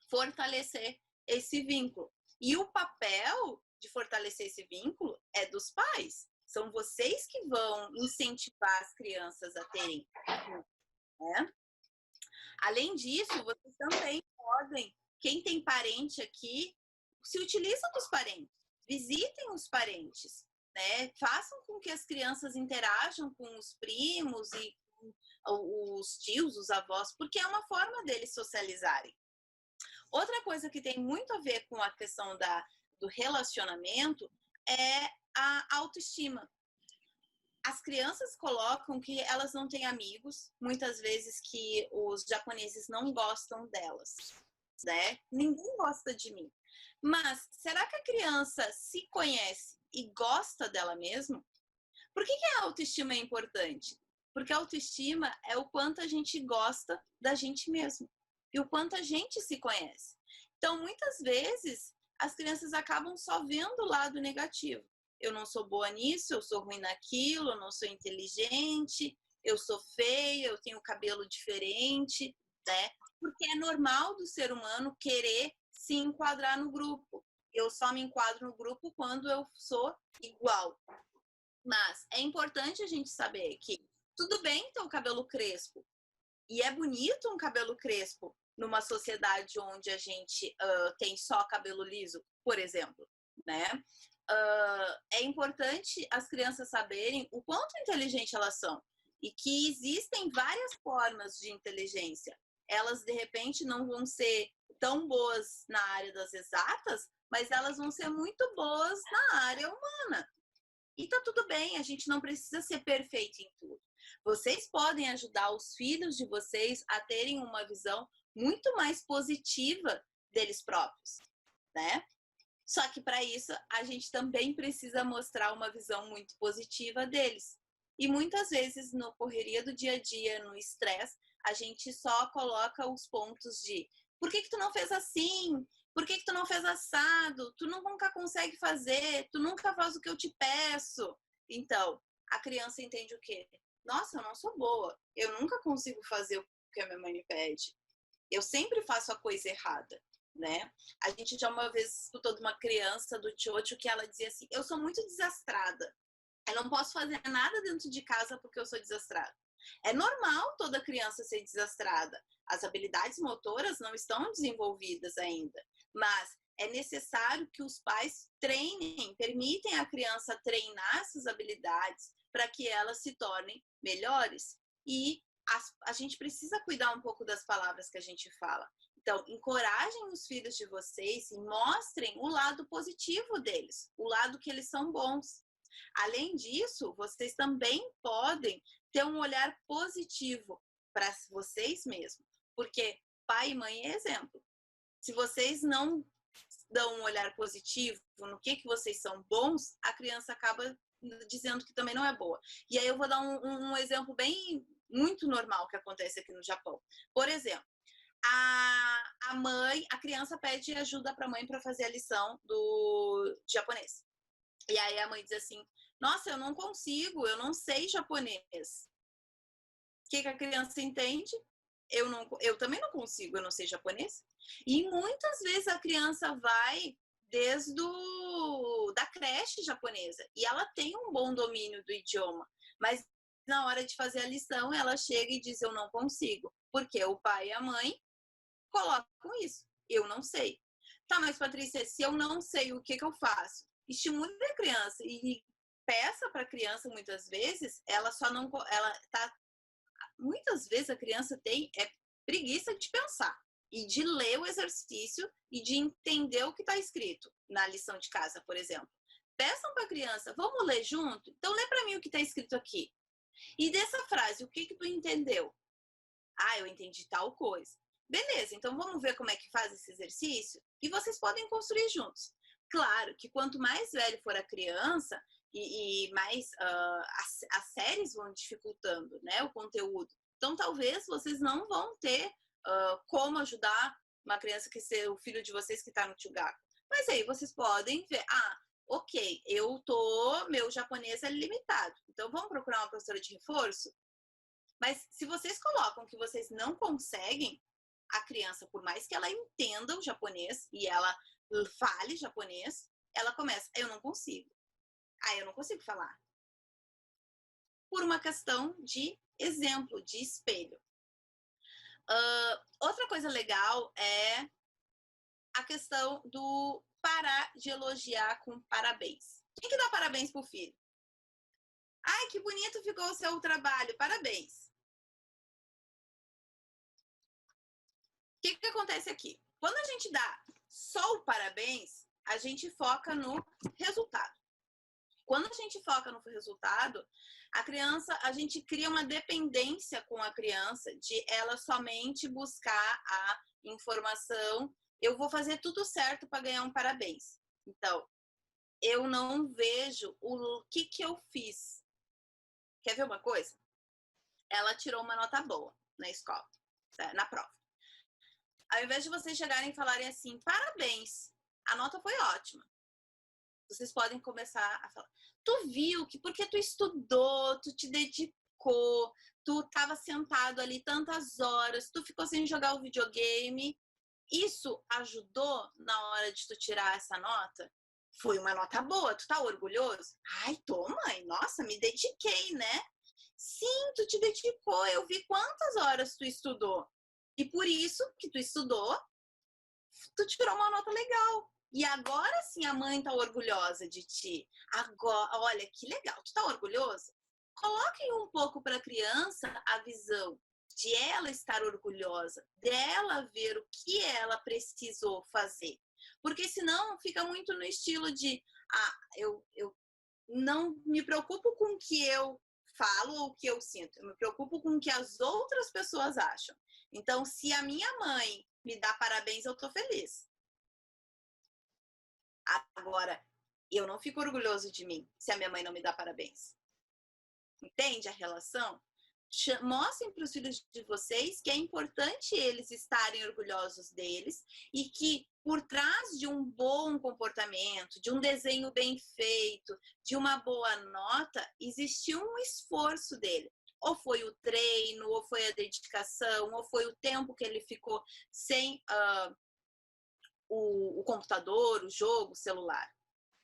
fortalecer esse vínculo. E o papel de fortalecer esse vínculo é dos pais. São vocês que vão incentivar as crianças a terem, né? Além disso, vocês também podem, quem tem parente aqui, se utiliza dos parentes, visitem os parentes, né? Façam com que as crianças interajam com os primos e com os tios, os avós, porque é uma forma deles socializarem. Outra coisa que tem muito a ver com a questão do relacionamento é a autoestima. As crianças colocam que elas não têm amigos, muitas vezes que os japoneses não gostam delas, né? Ninguém gosta de mim. Mas será que a criança se conhece e gosta dela mesma? Por que a autoestima é importante? Porque a autoestima é o quanto a gente gosta da gente mesmo e o quanto a gente se conhece. Então, muitas vezes, as crianças acabam só vendo o lado negativo. Eu não sou boa nisso, eu sou ruim naquilo, eu não sou inteligente, eu sou feia, eu tenho cabelo diferente, né? Porque é normal do ser humano querer se enquadrar no grupo. Eu só me enquadro no grupo quando eu sou igual. Mas é importante a gente saber que tudo bem ter o cabelo crespo. E é bonito um cabelo crespo numa sociedade onde a gente tem só cabelo liso, por exemplo, né? É importante as crianças saberem o quanto inteligente elas são e que existem várias formas de inteligência. Elas, de repente, não vão ser tão boas na área das exatas, mas elas vão ser muito boas na área humana. E tá tudo bem, a gente não precisa ser perfeito em tudo. Vocês podem ajudar os filhos de vocês a terem uma visão muito mais positiva deles próprios, né? Só que para isso a gente também precisa mostrar uma visão muito positiva deles. E muitas vezes no correria do dia a dia, no estresse, a gente só coloca os pontos de por que tu não fez assim? Por que tu não fez assado? Tu nunca consegue fazer, tu nunca faz o que eu te peço. Então, a criança entende o quê? Nossa, eu não sou boa. Eu nunca consigo fazer o que a minha mãe me pede. Eu sempre faço a coisa errada, né? A gente já uma vez escutou de uma criança do Tiocho que ela dizia assim, eu sou muito desastrada. Eu não posso fazer nada dentro de casa porque eu sou desastrada. É normal toda criança ser desastrada. As habilidades motoras não estão desenvolvidas ainda, mas é necessário que os pais treinem, permitem a criança treinar essas habilidades para que elas se tornem melhores. E a gente precisa cuidar um pouco das palavras que a gente fala. Então, encorajem os filhos de vocês e mostrem o lado positivo deles, o lado que eles são bons. Além disso, vocês também podem ter um olhar positivo para vocês mesmos, porque pai e mãe é exemplo. Se vocês não dão um olhar positivo no que vocês são bons, a criança acaba dizendo que também não é boa. E aí eu vou dar um exemplo bem muito normal que acontece aqui no Japão. Por exemplo, a criança pede ajuda para a mãe para fazer a lição do japonês. E aí a mãe diz assim, nossa, eu não consigo, eu não sei japonês. O que a criança entende? Eu também não consigo, eu não sei japonês. E muitas vezes a criança vai da creche japonesa. E ela tem um bom domínio do idioma. Mas na hora de fazer a lição, ela chega e diz, eu não consigo. Porque o pai e a mãe colocam isso. Eu não sei. Tá, mas Patrícia, se eu não sei, o que eu faço? Estimule a criança e peça para a criança, muitas vezes, ela só não... Muitas vezes a criança tem preguiça de pensar e de ler o exercício e de entender o que está escrito na lição de casa, por exemplo. Peçam para a criança, vamos ler junto? Então lê para mim o que está escrito aqui. E dessa frase, o que tu entendeu? Ah, eu entendi tal coisa. Beleza, então vamos ver como é que faz esse exercício? E vocês podem construir juntos. Claro que quanto mais velho for a criança, e mais as séries vão dificultando, né, o conteúdo. Então, talvez vocês não vão ter como ajudar uma criança que ser o filho de vocês que está no Tchugaku. Mas aí vocês podem ver, ok, meu japonês é limitado, então vamos procurar uma professora de reforço? Mas se vocês colocam que vocês não conseguem, a criança, por mais que ela entenda o japonês e ela fale japonês, ela começa, eu não consigo. Eu não consigo falar. Por uma questão de exemplo, de espelho. Outra coisa legal é a questão do parar de elogiar com parabéns. Quem que dá parabéns pro filho? Ai, que bonito ficou o seu trabalho, parabéns. O que acontece aqui? Quando a gente dá só o parabéns, a gente foca no resultado. Quando a gente foca no resultado, a gente cria uma dependência com a criança de ela somente buscar a informação. Eu vou fazer tudo certo para ganhar um parabéns. Então, eu não vejo o que eu fiz. Quer ver uma coisa? Ela tirou uma nota boa na escola, na prova. Ao invés de vocês chegarem e falarem assim, parabéns, a nota foi ótima. Vocês podem começar a falar, tu viu que porque tu estudou, tu te dedicou, tu estava sentado ali tantas horas, tu ficou sem jogar o videogame, isso ajudou na hora de tu tirar essa nota? Foi uma nota boa, tu tá orgulhoso? Ai, tô, mãe, nossa, me dediquei, né? Sim, tu te dedicou, eu vi quantas horas tu estudou. E por isso que tu estudou, tu tirou uma nota legal. E agora sim a mãe tá orgulhosa de ti. Agora, olha que legal, tu tá orgulhoso? Coloquem um pouco para a criança a visão de ela estar orgulhosa, dela ver o que ela precisou fazer. Porque senão fica muito no estilo de eu não me preocupo com o que eu falo ou o que eu sinto, eu me preocupo com o que as outras pessoas acham. Então, se a minha mãe me dá parabéns, eu tô feliz. Agora, eu não fico orgulhoso de mim se a minha mãe não me dá parabéns. Entende a relação? Mostrem para os filhos de vocês que é importante eles estarem orgulhosos deles e que por trás de um bom comportamento, de um desenho bem feito, de uma boa nota, existiu um esforço dele. Ou foi o treino, ou foi a dedicação, ou foi o tempo que ele ficou sem o computador, o jogo, o celular.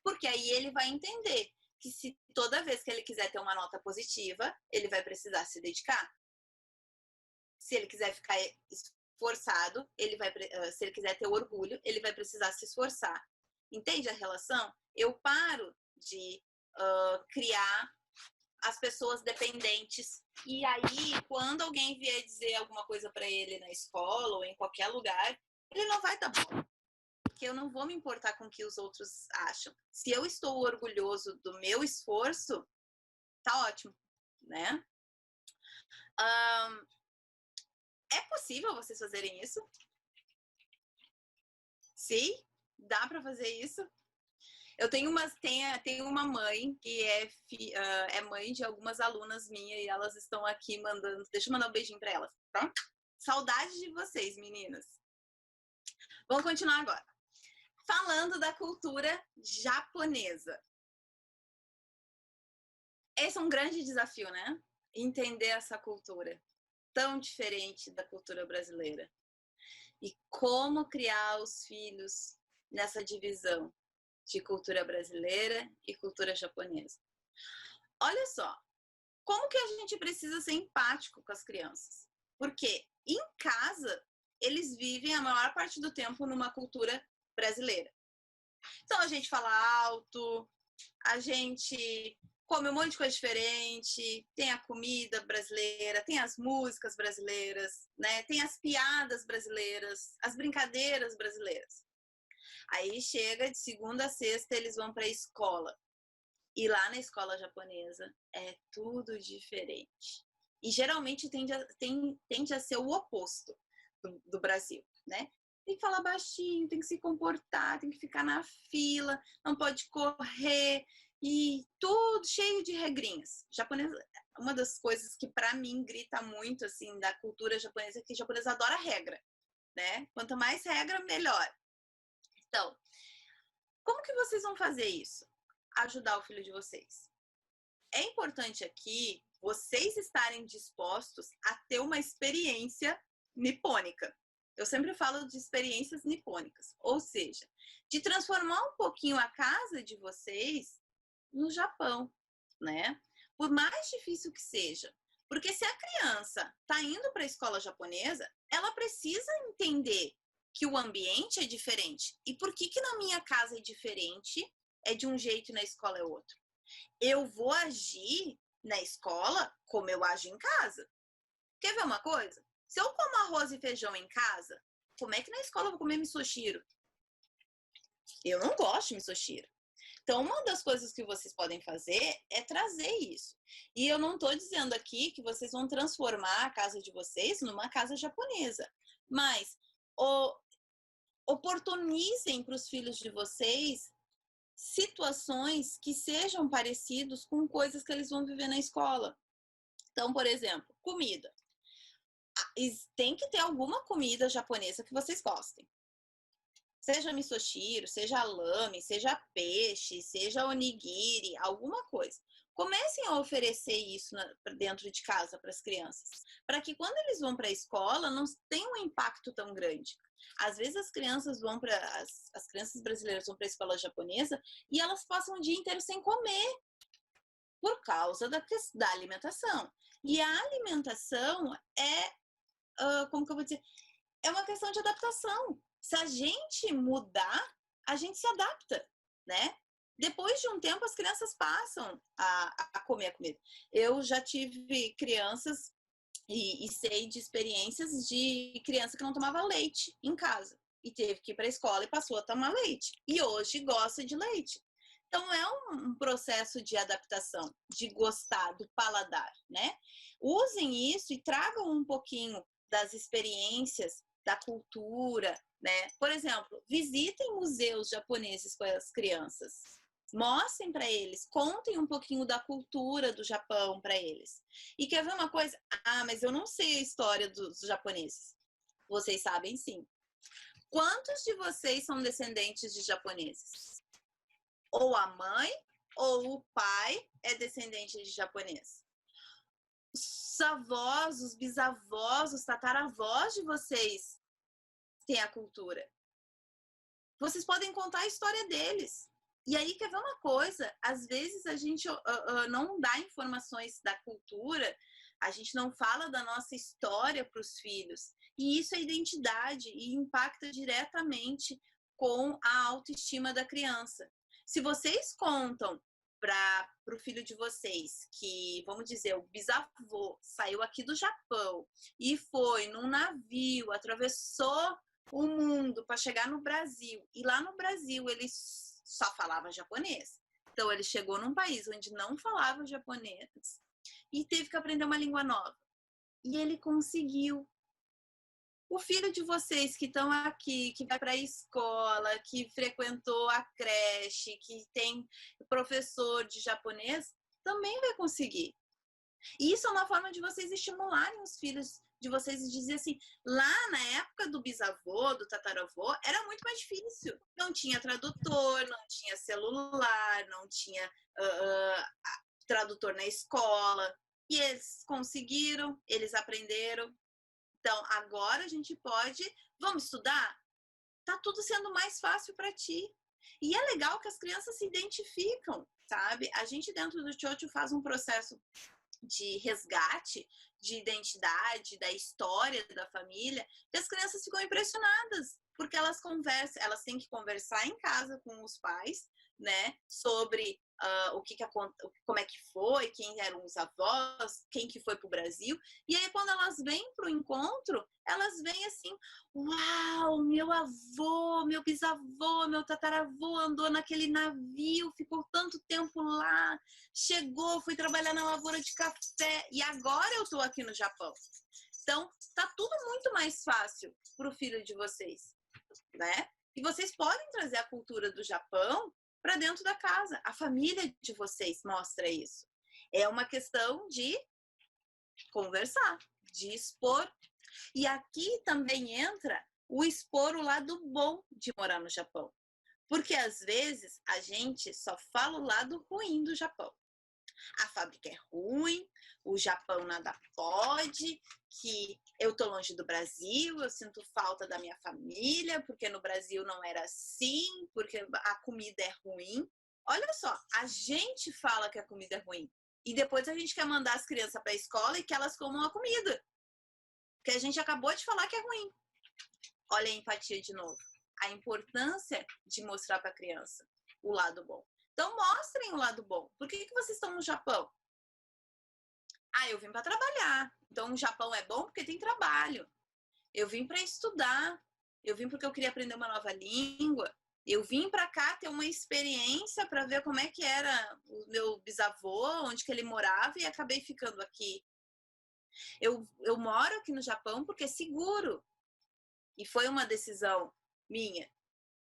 Porque aí ele vai entender que se toda vez que ele quiser ter uma nota positiva, ele vai precisar se dedicar. Se ele quiser ficar esforçado, se ele quiser ter orgulho, ele vai precisar se esforçar. Entende a relação? Eu paro de criar as pessoas dependentes. E aí, quando alguém vier dizer alguma coisa para ele na escola ou em qualquer lugar, ele não vai dar bola. Porque eu não vou me importar com o que os outros acham. Se eu estou orgulhoso do meu esforço, tá ótimo, né? É possível vocês fazerem isso? Sim, dá para fazer isso. Eu tenho uma mãe que é mãe de algumas alunas minhas e elas estão aqui mandando. Deixa eu mandar um beijinho para elas, tá? Saudade de vocês, meninas. Vamos continuar agora. Falando da cultura japonesa. Esse é um grande desafio, né? Entender essa cultura tão diferente da cultura brasileira. E como criar os filhos nessa divisão de cultura brasileira e cultura japonesa? Olha só, como que a gente precisa ser empático com as crianças? Porque em casa, eles vivem a maior parte do tempo numa cultura brasileira. Então a gente fala alto, a gente come um monte de coisa diferente, tem a comida brasileira, tem as músicas brasileiras, né? Tem as piadas brasileiras, as brincadeiras brasileiras. Aí chega de segunda a sexta, eles vão para a escola. E lá na escola japonesa é tudo diferente. E geralmente tende a ser o oposto do Brasil, né? Tem que falar baixinho, tem que se comportar, tem que ficar na fila, não pode correr e tudo cheio de regrinhas. Japonesa, uma das coisas que para mim grita muito assim da cultura japonesa é que o japonês adora regra, né? Quanto mais regra, melhor. Então, como que vocês vão fazer isso? Ajudar o filho de vocês. É importante aqui vocês estarem dispostos a ter uma experiência nipônica. Eu sempre falo de experiências nipônicas, ou seja, de transformar um pouquinho a casa de vocês no Japão, né? Por mais difícil que seja. Porque se a criança está indo para a escola japonesa, ela precisa entender que o ambiente é diferente. E por que na minha casa é diferente, é de um jeito e na escola é outro? Eu vou agir na escola como eu ajo em casa. Quer ver uma coisa? Se eu como arroz e feijão em casa, como é que na escola eu vou comer misoshiro? Eu não gosto de misoshiro. Então, uma das coisas que vocês podem fazer é trazer isso. E eu não estou dizendo aqui que vocês vão transformar a casa de vocês numa casa japonesa. Mas oportunizem para os filhos de vocês situações que sejam parecidos com coisas que eles vão viver na escola. Então, por exemplo, comida. Tem que ter alguma comida japonesa que vocês gostem. Seja misoshiro, seja lame, seja peixe, seja onigiri, alguma coisa. Comecem a oferecer isso dentro de casa para as crianças, para que quando eles vão para a escola não tenha um impacto tão grande. Às vezes as crianças as crianças brasileiras vão para a escola japonesa e elas passam o dia inteiro sem comer por causa da alimentação. E a alimentação como que eu vou dizer? É uma questão de adaptação. Se a gente mudar, a gente se adapta, né? Depois de um tempo, as crianças passam a comer a comida. Eu já tive crianças e sei de experiências de criança que não tomava leite em casa e teve que ir para a escola e passou a tomar leite. E hoje gosta de leite. Então, é um processo de adaptação, de gostar do paladar, né? Usem isso e tragam um pouquinho das experiências, da cultura, né? Por exemplo, visitem museus japoneses com as crianças. Mostrem para eles, contem um pouquinho da cultura do Japão para eles. E quer ver uma coisa? Mas eu não sei a história dos japoneses. Vocês sabem sim. Quantos de vocês são descendentes de japoneses? Ou a mãe ou o pai é descendente de japonês? Os avós, os bisavós, os tataravós de vocês têm a cultura. Vocês podem contar a história deles. E aí, quer ver uma coisa? Às vezes a gente não dá informações da cultura, a gente não fala da nossa história para os filhos. E isso é identidade e impacta diretamente com a autoestima da criança. Se vocês contam para o filho de vocês que, vamos dizer, o bisavô saiu aqui do Japão e foi num navio, atravessou o mundo para chegar no Brasil, e lá no Brasil ele só falava japonês. Então ele chegou num país onde não falava japonês e teve que aprender uma língua nova. E ele conseguiu. O filho de vocês que estão aqui, que vai para a escola, que frequentou a creche, que tem professor de japonês, também vai conseguir. E isso é uma forma de vocês estimularem os filhos de vocês e dizer assim, lá na época do bisavô, do tataravô, era muito mais difícil. Não tinha tradutor, não tinha celular, não tinha tradutor na escola. E eles conseguiram, eles aprenderam. Então, agora a gente pode... Vamos estudar? tá tudo sendo mais fácil para ti. E é legal que as crianças se identificam, sabe? A gente dentro do Chocho faz um processo de resgate de identidade, da história da família, e as crianças ficam impressionadas, porque elas conversam, elas têm que conversar em casa com os pais, né, sobre como é que foi, quem eram os avós, quem que foi para o Brasil, e aí quando elas vêm para o encontro, elas vêm assim, uau, meu avô, meu bisavô, meu tataravô andou naquele navio, ficou tanto tempo lá, chegou, fui trabalhar na lavoura de café e agora eu estou aqui no Japão. Então, tá tudo muito mais fácil para o filho de vocês, né? E vocês podem trazer a cultura do Japão para dentro da casa. A família de vocês mostra isso. É uma questão de conversar, de expor. E aqui também entra o expor o lado bom de morar no Japão. Porque às vezes a gente só fala o lado ruim do Japão. A fábrica é ruim, o Japão nada pode, que eu tô longe do Brasil, eu sinto falta da minha família, porque no Brasil não era assim, porque a comida é ruim. Olha só, a gente fala que a comida é ruim e depois a gente quer mandar as crianças para a escola e que elas comam a comida, que a gente acabou de falar que é ruim. Olha a empatia de novo. A importância de mostrar para a criança o lado bom. Então, mostrem o lado bom. Por que vocês estão no Japão? Ah, eu vim para trabalhar. Então, o Japão é bom porque tem trabalho. Eu vim para estudar. Eu vim porque eu queria aprender uma nova língua. Eu vim para cá ter uma experiência para ver como é que era o meu bisavô, onde que ele morava e acabei ficando aqui. Eu moro aqui no Japão porque é seguro. E foi uma decisão minha.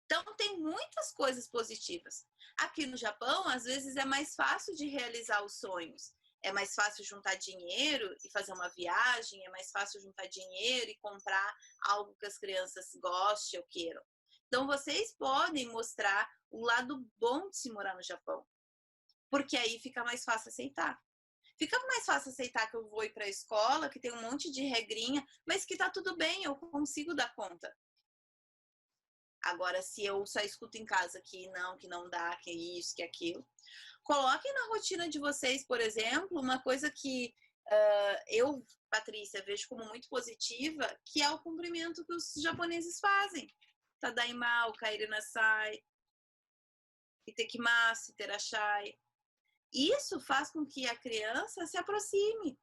Então, tem muitas coisas positivas. Aqui no Japão, às vezes, é mais fácil de realizar os sonhos. É mais fácil juntar dinheiro e fazer uma viagem, é mais fácil juntar dinheiro e comprar algo que as crianças gostem ou queiram. Então, vocês podem mostrar o lado bom de se morar no Japão, porque aí fica mais fácil aceitar. Fica mais fácil aceitar que eu vou ir para a escola, que tem um monte de regrinha, mas que tá tudo bem, eu consigo dar conta. Agora, se eu só escuto em casa que não dá, que isso, que aquilo, coloquem na rotina de vocês, por exemplo, uma coisa que eu, Patrícia, vejo como muito positiva, que é o cumprimento que os japoneses fazem. Tadaima, kaeri nasai, itekimasu, iterashai. Isso faz com que a criança se aproxime.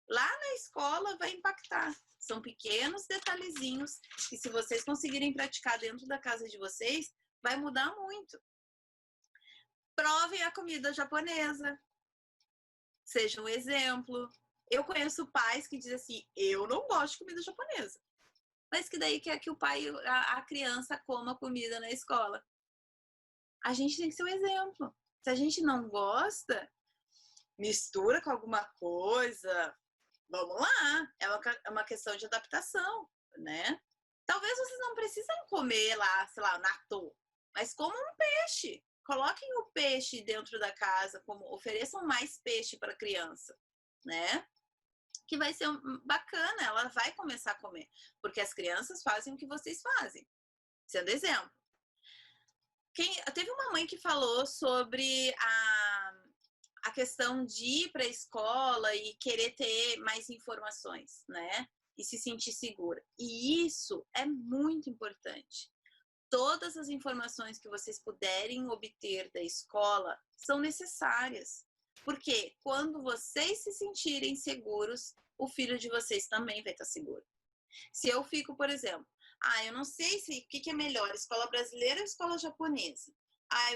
Lá na escola vai impactar. São pequenos detalhezinhos que, se vocês conseguirem praticar dentro da casa de vocês, vai mudar muito. Provem a comida japonesa. Seja um exemplo. Eu conheço pais que dizem assim, eu não gosto de comida japonesa. Mas que daí quer que o pai, a criança coma comida na escola. A gente tem que ser um exemplo. Se a gente não gosta, mistura com alguma coisa, vamos lá, é uma questão de adaptação, né? Talvez vocês não precisem comer lá, sei lá, natô, mas comam um peixe. Coloquem o peixe dentro da casa, ofereçam mais peixe para a criança, né? Que vai ser bacana, ela vai começar a comer, porque as crianças fazem o que vocês fazem, sendo exemplo. Teve uma mãe que falou sobre a questão de ir para a escola e querer ter mais informações, né? E se sentir segura. E isso é muito importante. Todas as informações que vocês puderem obter da escola são necessárias. Porque quando vocês se sentirem seguros, o filho de vocês também vai estar seguro. Se eu fico, por exemplo, eu não sei o que é melhor, escola brasileira ou escola japonesa?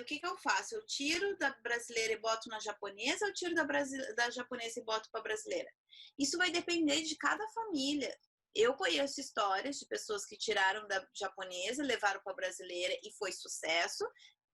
O que eu faço? Eu tiro da brasileira e boto na japonesa, ou eu tiro da japonesa e boto para a brasileira? Isso vai depender de cada família. Eu conheço histórias de pessoas que tiraram da japonesa, levaram para a brasileira e foi sucesso.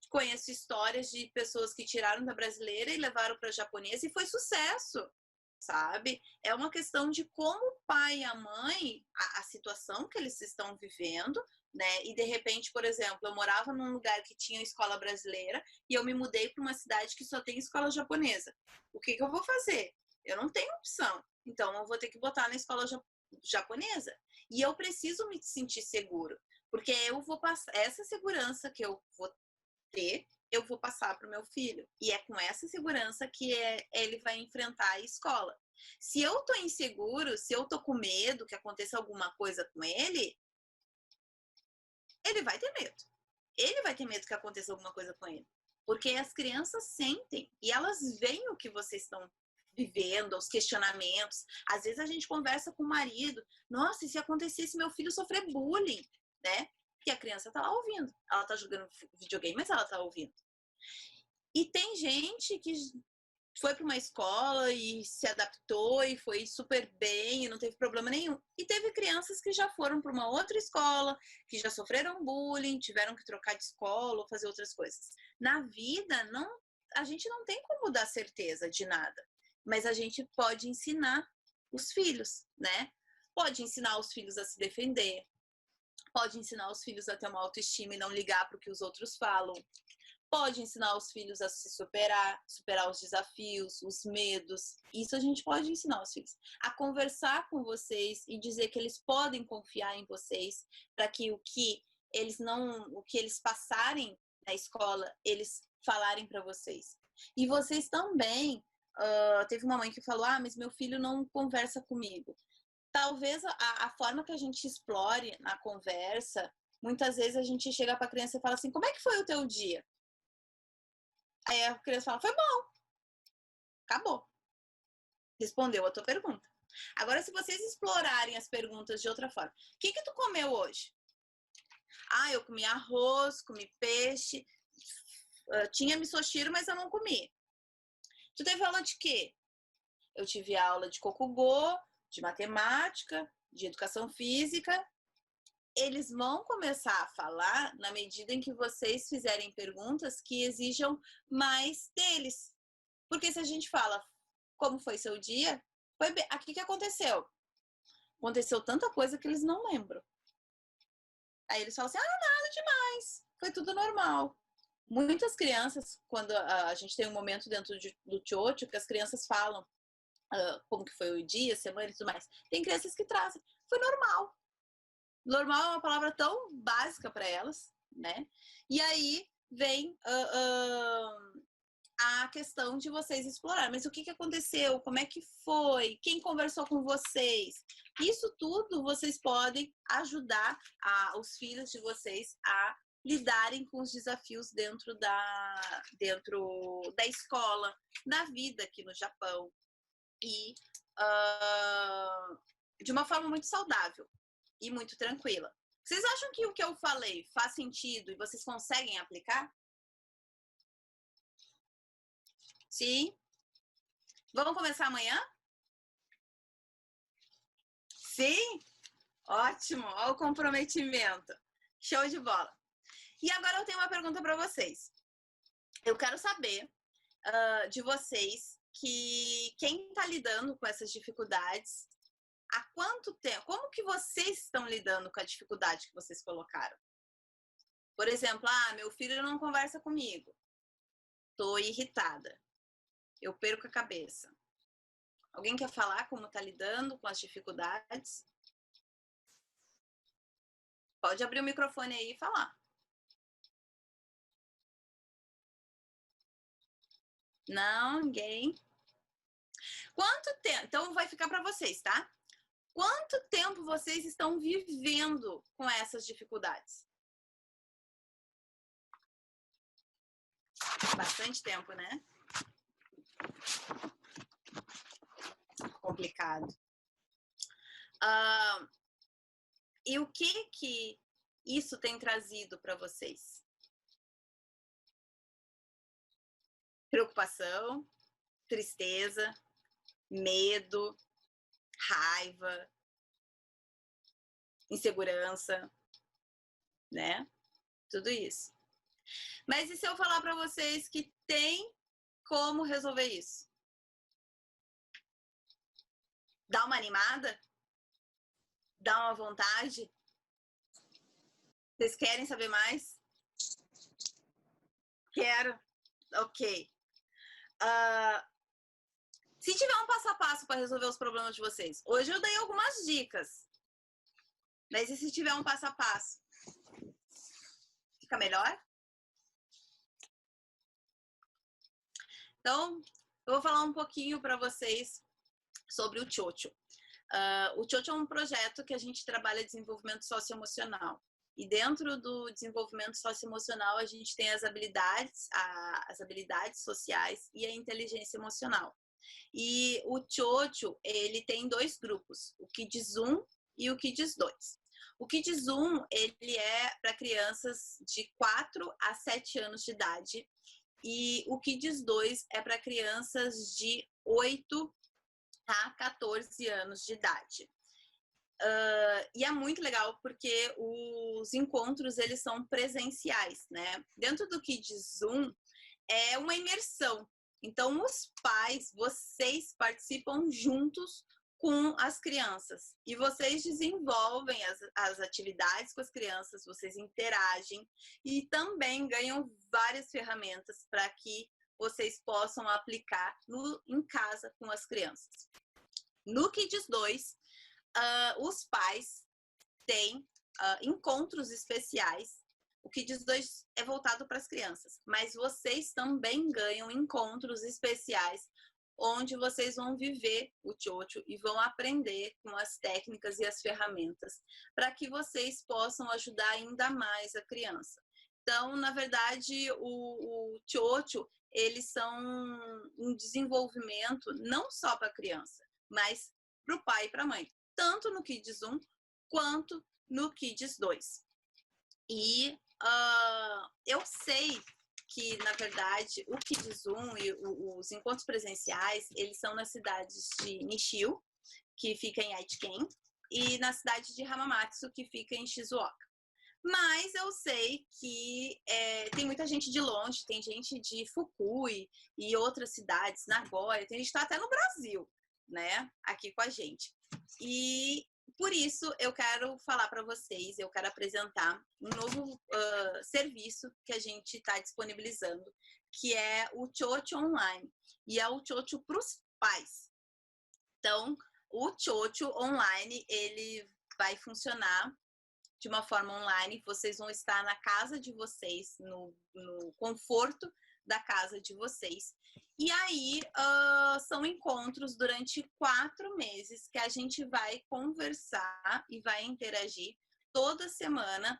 Conheço histórias de pessoas que tiraram da brasileira e levaram para a japonesa e foi sucesso, sabe? É uma questão de como o pai e a mãe, a situação que eles estão vivendo, né? E de repente, por exemplo, eu morava num lugar que tinha escola brasileira e eu me mudei para uma cidade que só tem escola japonesa. O que eu vou fazer? Eu não tenho opção. Então, eu vou ter que botar na escola japonesa. E eu preciso me sentir seguro. Porque eu vou passar essa segurança que eu vou ter, eu vou passar para o meu filho. E é com essa segurança que ele vai enfrentar a escola. Se eu tô inseguro, se eu tô com medo que aconteça alguma coisa com ele vai ter medo. Ele vai ter medo que aconteça alguma coisa com ele. Porque as crianças sentem e elas veem o que vocês estão vivendo, os questionamentos. Às vezes a gente conversa com o marido, nossa, e se acontecesse meu filho sofrer bullying, né? Que a criança tá lá ouvindo. Ela tá jogando videogame, mas ela tá ouvindo. E tem gente que foi para uma escola e se adaptou e foi super bem e não teve problema nenhum. E teve crianças que já foram para uma outra escola, que já sofreram bullying, tiveram que trocar de escola ou fazer outras coisas. Na vida, não, a gente não tem como dar certeza de nada, mas a gente pode ensinar os filhos, né? Pode ensinar os filhos a se defender, pode ensinar os filhos a ter uma autoestima e não ligar para o que os outros falam. Pode ensinar os filhos a se superar os desafios, os medos. Isso a gente pode ensinar os filhos. A conversar com vocês e dizer que eles podem confiar em vocês para que o que eles passarem na escola, eles falarem para vocês. E vocês também, teve uma mãe que falou, mas meu filho não conversa comigo. Talvez a forma que a gente explore na conversa, muitas vezes a gente chega para a criança e fala assim, como é que foi o teu dia? Aí a criança fala, foi bom. Acabou. Respondeu a tua pergunta. Agora, se vocês explorarem as perguntas de outra forma. O que tu comeu hoje? Eu comi arroz, comi peixe, tinha misoshiro, mas eu não comi. Tu teve aula de quê? Eu tive aula de kokugô, de matemática, de educação física. Eles vão começar a falar na medida em que vocês fizerem perguntas que exijam mais deles. Porque se a gente fala, como foi seu dia? Foi bem. Aqui que aconteceu? Aconteceu tanta coisa que eles não lembram. Aí eles falam assim, nada demais. Foi tudo normal. Muitas crianças, quando a gente tem um momento dentro do Chocho, que as crianças falam como que foi o dia, semana e tudo mais. Tem crianças que trazem. Foi normal. Normal é uma palavra tão básica para elas, né? E aí vem a questão de vocês explorar. Mas o que aconteceu? Como é que foi? Quem conversou com vocês? Isso tudo vocês podem ajudar os filhos de vocês a lidarem com os desafios dentro da escola, na vida aqui no Japão. E de uma forma muito saudável e muito tranquila. Vocês acham que o que eu falei faz sentido e vocês conseguem aplicar? Sim? Vamos começar amanhã? Sim? Ótimo, olha o comprometimento. Show de bola. E agora eu tenho uma pergunta para vocês. Eu quero saber de vocês que quem está lidando com essas dificuldades, há quanto tempo? Como que vocês estão lidando com a dificuldade que vocês colocaram? Por exemplo, meu filho não conversa comigo. Tô irritada. Eu perco a cabeça. Alguém quer falar como tá lidando com as dificuldades? Pode abrir o microfone aí e falar. Não, ninguém. Quanto tempo? Então vai ficar para vocês, tá? Quanto tempo vocês estão vivendo com essas dificuldades? Bastante tempo, né? Complicado. E o que isso tem trazido para vocês? Preocupação, tristeza, medo, raiva, insegurança, né? Tudo isso. Mas e se eu falar para vocês que tem como resolver isso? Dá uma animada? Dá uma vontade? Vocês querem saber mais? Quero. Ok. Se tiver um passo a passo para resolver os problemas de vocês, hoje eu dei algumas dicas. Mas e se tiver um passo a passo? Fica melhor? Então, eu vou falar um pouquinho para vocês sobre o Chocho. O Chocho é um projeto que a gente trabalha desenvolvimento socioemocional. E dentro do desenvolvimento socioemocional, a gente tem as habilidades sociais e a inteligência emocional. E o Chocho, ele tem 2 grupos, o Kids 1 e o Kids 2. O Kids 1, ele é para crianças de 4 a 7 anos de idade. E o Kids 2 é para crianças de 8 a 14 anos de idade. E é muito legal porque os encontros, eles são presenciais, né? Dentro do Kids 1 é uma imersão. Então, os pais, vocês participam juntos com as crianças e vocês desenvolvem as atividades com as crianças, vocês interagem e também ganham várias ferramentas para que vocês possam aplicar em casa com as crianças. No Kids 2, os pais têm encontros especiais. O Kids 2 é voltado para as crianças, mas vocês também ganham encontros especiais onde vocês vão viver o Chocho e vão aprender com as técnicas e as ferramentas para que vocês possam ajudar ainda mais a criança. Então, na verdade, o Chocho, eles são um desenvolvimento não só para a criança, mas para o pai e para a mãe, tanto no Kids 1 quanto no Kids 2. E eu sei que, na verdade, o Kids 1 e os encontros presenciais, eles são nas cidades de Nishio, que fica em Aichiken, e na cidade de Hamamatsu, que fica em Shizuoka. Mas eu sei que tem muita gente de longe, tem gente de Fukui e outras cidades, Nagoya, tem gente que está até no Brasil, né, aqui com a gente. E por isso eu quero falar para vocês, eu quero apresentar um novo serviço que a gente está disponibilizando, que é o Chocho Online. E é o Chocho para os pais. Então, o Chocho Online, ele vai funcionar de uma forma online. Vocês vão estar na casa de vocês, no conforto da casa de vocês. E aí, são encontros durante 4 meses que a gente vai conversar e vai interagir toda semana,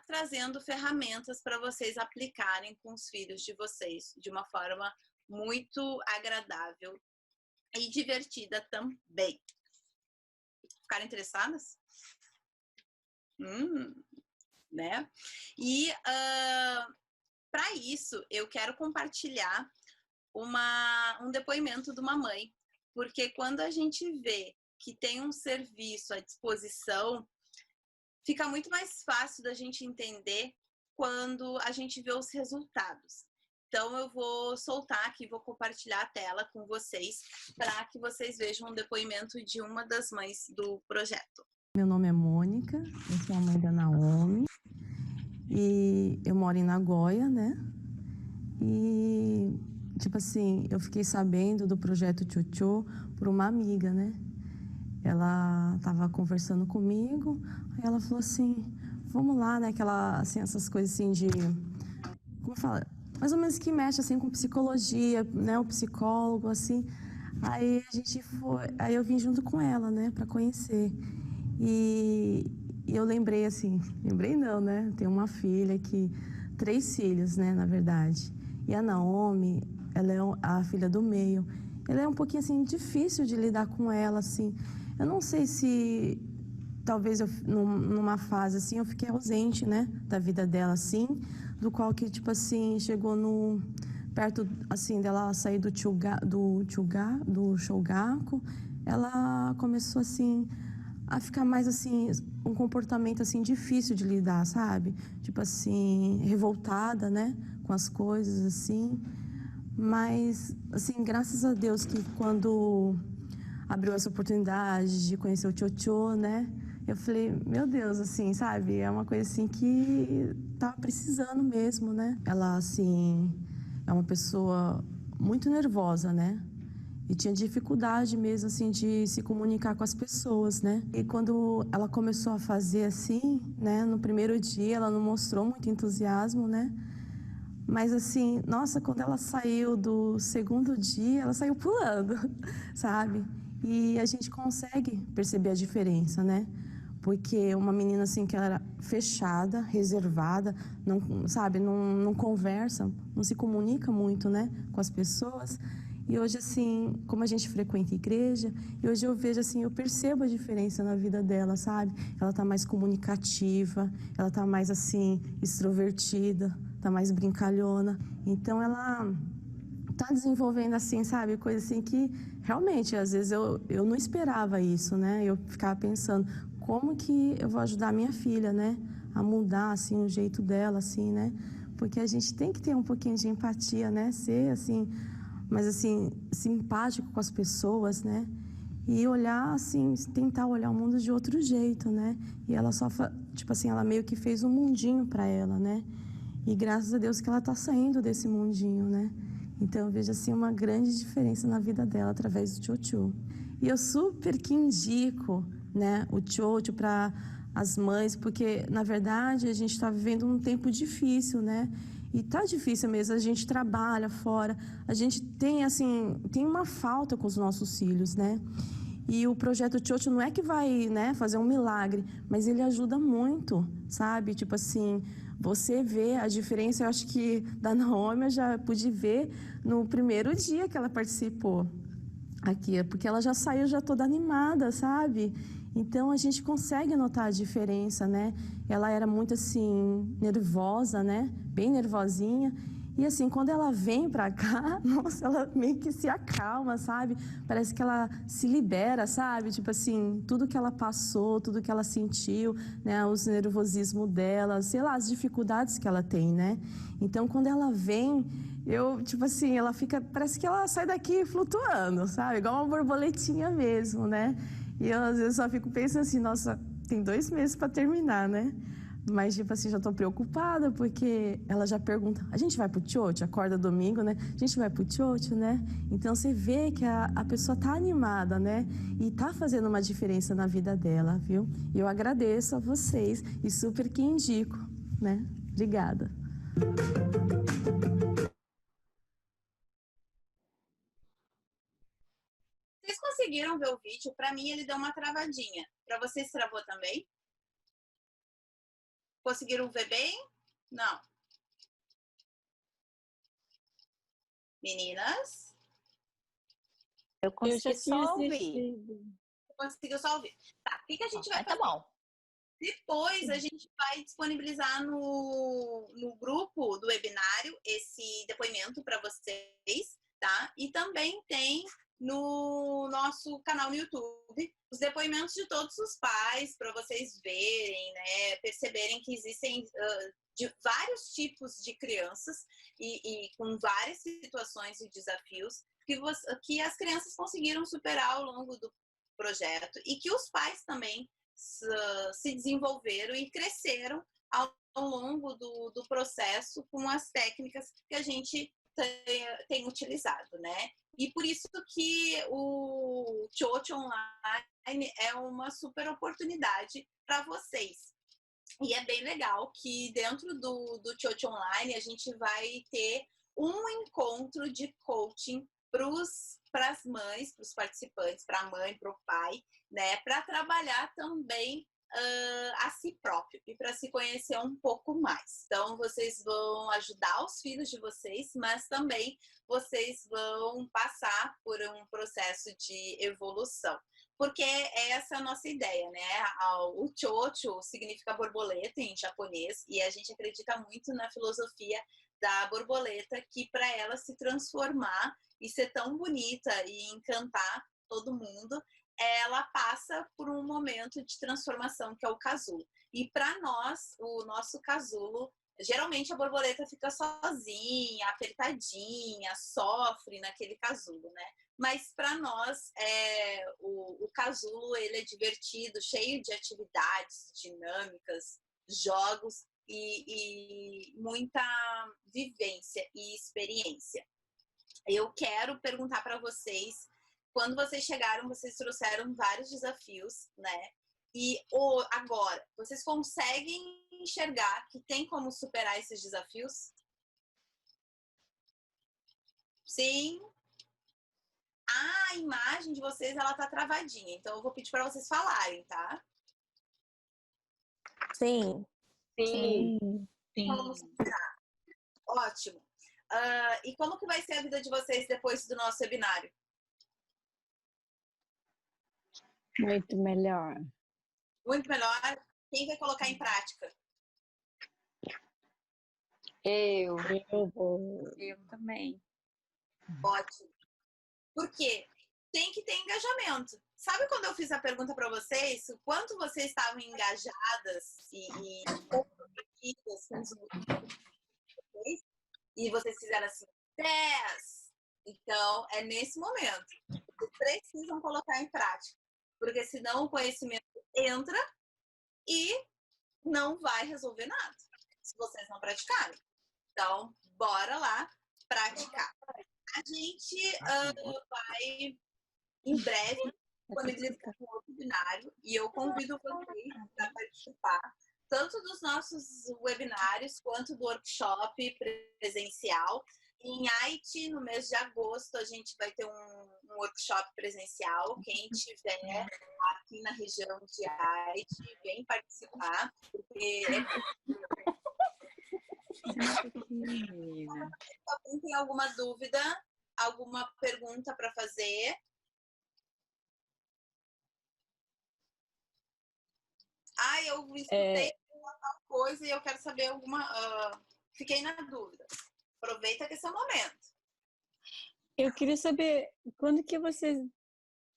trazendo ferramentas para vocês aplicarem com os filhos de vocês de uma forma muito agradável e divertida também. Ficaram interessadas? Né? E para isso, eu quero compartilhar um depoimento de uma mãe, porque quando a gente vê que tem um serviço à disposição, fica muito mais fácil da gente entender quando a gente vê os resultados. Então, eu vou soltar aqui, vou compartilhar a tela com vocês, para que vocês vejam um depoimento de uma das mães do projeto. Meu nome é Mônica, eu sou a mãe da Naomi e eu moro em Nagoya, né? E, tipo assim, eu fiquei sabendo do projeto Chocho por uma amiga, né? Ela estava conversando comigo, aí ela falou assim, vamos lá, né? Aquela, assim, essas coisas assim de, como fala? Mais ou menos que mexe assim com psicologia, né? O psicólogo, assim. Aí a gente foi, aí eu vim junto com ela, né? Para conhecer. E eu lembrei assim, lembrei não, né? Tenho uma filha 3 filhos, né? Na verdade. E a Naomi, ela é a filha do meio. Ela é um pouquinho assim difícil de lidar com ela, assim. Eu não sei se talvez numa fase assim eu fiquei ausente, né? Da vida dela, assim, do qual que tipo assim chegou perto assim dela sair do Shogaku, ela começou assim a ficar mais assim, um comportamento assim difícil de lidar, sabe? Tipo assim, revoltada, né, com as coisas assim. Mas assim, graças a Deus que quando abriu essa oportunidade de conhecer o Chocho, né? Eu falei, meu Deus, assim, sabe? É uma coisa assim que tava precisando mesmo, né? Ela assim, é uma pessoa muito nervosa, né? e tinha dificuldade mesmo, assim, de se comunicar com as pessoas, né? E quando ela começou a fazer assim, né, no primeiro dia ela não mostrou muito entusiasmo, né? Mas assim, nossa, quando ela saiu do segundo dia, ela saiu pulando, sabe? E a gente consegue perceber a diferença, né? Porque uma menina assim que ela era fechada, reservada, não, sabe, não conversa, não se comunica muito, né, com as pessoas. E hoje assim, como a gente frequenta igreja, e hoje eu vejo assim, eu percebo a diferença na vida dela, sabe? Ela tá mais comunicativa, ela tá mais assim extrovertida, tá mais brincalhona. Então ela tá desenvolvendo assim, sabe, coisa assim que realmente às vezes eu não esperava isso, né? Eu ficava pensando, como que eu vou ajudar a minha filha, né, a mudar assim o jeito dela assim, né? Porque a gente tem que ter um pouquinho de empatia, né? Ser assim, mas assim, simpático com as pessoas, né? E olhar assim, tentar olhar o mundo de outro jeito, né? E ela só, tipo assim, ela meio que fez um mundinho para ela, né? E graças a Deus que ela está saindo desse mundinho, né? Então eu vejo assim uma grande diferença na vida dela através do Tchotchu. E eu super que indico, né, o Tchotchu para as mães, porque na verdade a gente está vivendo um tempo difícil, né? E tá difícil mesmo, a gente trabalha fora, a gente tem assim, tem uma falta com os nossos filhos, né? E o projeto Tchotchu não é que vai, né, fazer um milagre, mas ele ajuda muito, sabe? Tipo assim, você vê a diferença, eu acho que da Naomi eu já pude ver no primeiro dia que ela participou aqui, porque ela já saiu já toda animada, sabe? Então a gente consegue notar a diferença, né? Ela era muito assim nervosa, né? Bem nervosinha. E assim, quando ela vem pra cá, nossa, ela meio que se acalma, sabe? Parece que ela se libera, sabe? Tipo assim, tudo que ela passou, tudo que ela sentiu, né? Os nervosismos dela, sei lá, as dificuldades que ela tem, né? Então, quando ela vem, tipo assim, ela fica, parece que ela sai daqui flutuando, sabe? Igual uma borboletinha mesmo, né? E eu, às vezes, só fico pensando assim, nossa, tem 2 meses para terminar, né? Mas, tipo assim, já tô preocupada, porque ela já pergunta, a gente vai pro Tchotchu? Acorda domingo, né? A gente vai pro Tchotchu, né? Então, você vê que a pessoa tá animada, né? E tá fazendo uma diferença na vida dela, viu? E eu agradeço a vocês e super que indico, né? Obrigada. Vocês conseguiram ver o vídeo? Para mim, ele deu uma travadinha. Para vocês, travou também? Conseguiram ver bem? Não. Meninas? Eu consegui só ouvir. Conseguiu só ouvir. Tá, o que a gente vai fazer? Tá bom. Depois a gente vai disponibilizar no grupo do webinário esse depoimento para vocês, tá? E também tem no nosso canal no YouTube os depoimentos de todos os pais para vocês verem, né? Perceberem que existem de vários tipos de crianças e com várias situações e desafios que as crianças conseguiram superar ao longo do projeto e que os pais também se desenvolveram e cresceram ao longo do processo com as técnicas que a gente tem utilizado, né? E por isso que o Tchotchu Online é uma super oportunidade para vocês. E é bem legal que dentro do Tchotchu Online a gente vai ter um encontro de coaching para as mães, para os participantes, para a mãe, para o pai, né? Para trabalhar também a si próprio e para se conhecer um pouco mais. Então, vocês vão ajudar os filhos de vocês, mas também vocês vão passar por um processo de evolução. Porque essa é a nossa ideia, né? O Tchotchu significa borboleta em japonês e a gente acredita muito na filosofia da borboleta, que para ela se transformar e ser tão bonita e encantar todo mundo, ela passa por um momento de transformação que é o casulo. E para nós, o nosso casulo, geralmente a borboleta fica sozinha, apertadinha, sofre naquele casulo, né? Mas para nós, o casulo ele é divertido, cheio de atividades dinâmicas, jogos e muita vivência e experiência. Eu quero perguntar para vocês quando vocês chegaram, vocês trouxeram vários desafios, né? E agora, vocês conseguem enxergar que tem como superar esses desafios? Sim. A imagem de vocês, ela tá travadinha, então eu vou pedir para vocês falarem, tá? Sim. Sim. Vamos começar. Ótimo. E como que vai ser a vida de vocês depois do nosso webinário? Muito melhor. Muito melhor. Quem vai colocar em prática? Eu. Eu vou. Eu também. Ótimo. Por quê? Tem que ter engajamento. Sabe quando eu fiz a pergunta para vocês, o quanto vocês estavam engajadas e comprometidas com os vocês? E vocês fizeram assim, 10! Então, é nesse momento. Vocês precisam colocar em prática. Porque senão o conhecimento entra e não vai resolver nada, se vocês não praticarem. Então, bora lá praticar. A gente vai, em breve, disponibilizar um webinário e eu convido vocês para participar tanto dos nossos webinários quanto do workshop presencial. Em Haiti, no mês de agosto, a gente vai ter um workshop presencial. Quem estiver aqui na região de Haiti, vem participar, porque alguém tem alguma dúvida, alguma pergunta para fazer? Eu escutei alguma coisa e eu quero saber alguma... fiquei na dúvida. Aproveita que esse é o momento. Eu queria saber quando que vocês...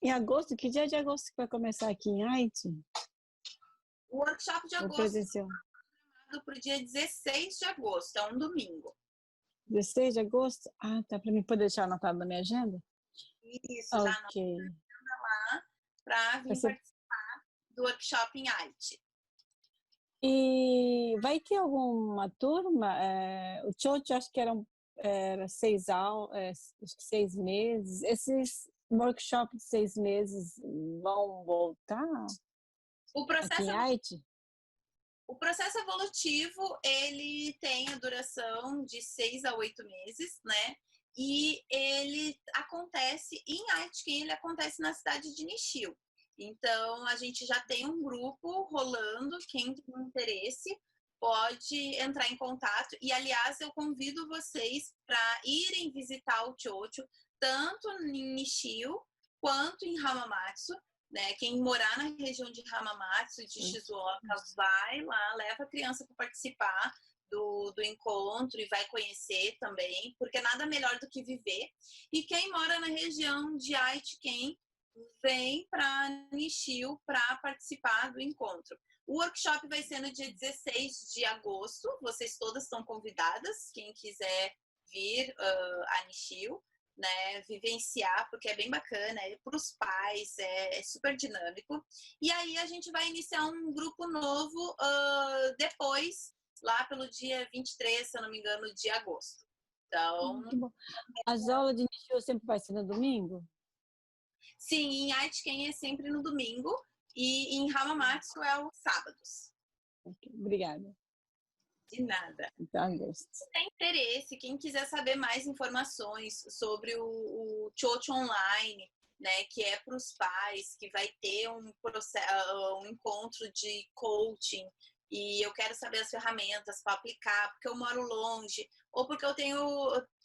Em agosto? Que dia de agosto que vai começar aqui em Haiti? O workshop de agosto é para o dia 16 de agosto, é um domingo. 16 de agosto? Ah, tá. Para mim poder deixar anotado na minha agenda? Isso, já anota lá para vir participar do workshop em Haiti. E vai ter alguma turma? O Chocho, acho que era 6 aulas, acho que 6 meses. Esses workshops de 6 meses vão voltar? O processo evolutivo, ele tem a duração de 6 a 8 meses, né? E ele acontece em Haiti, ele acontece na cidade de Nishio. Então, a gente já tem um grupo rolando, quem tem interesse pode entrar em contato. E, aliás, eu convido vocês para irem visitar o Chocho, tanto em Nishio quanto em Hamamatsu, né? Quem morar na região de Hamamatsu, de Shizuoka, vai lá, leva a criança para participar do encontro e vai conhecer também, porque nada melhor do que viver. E quem mora na região de Aitken, vem para Nishio para participar do encontro. O workshop vai ser no dia 16 de agosto, vocês todas estão convidadas, quem quiser vir a Nishio, né, vivenciar, porque é bem bacana, é para os pais, é super dinâmico. E aí a gente vai iniciar um grupo novo depois, lá pelo dia 23, se eu não me engano, de agosto. Então, as aulas de Nishio sempre vai ser no domingo? Sim, em Aitken é sempre no domingo e em Hamamatsu é aos sábados. Obrigada. De nada. Se tem interesse, quem quiser saber mais informações sobre o Chocho Online, né, que é para os pais, que vai ter um encontro de coaching, e eu quero saber as ferramentas para aplicar, porque eu moro longe, ou porque eu tenho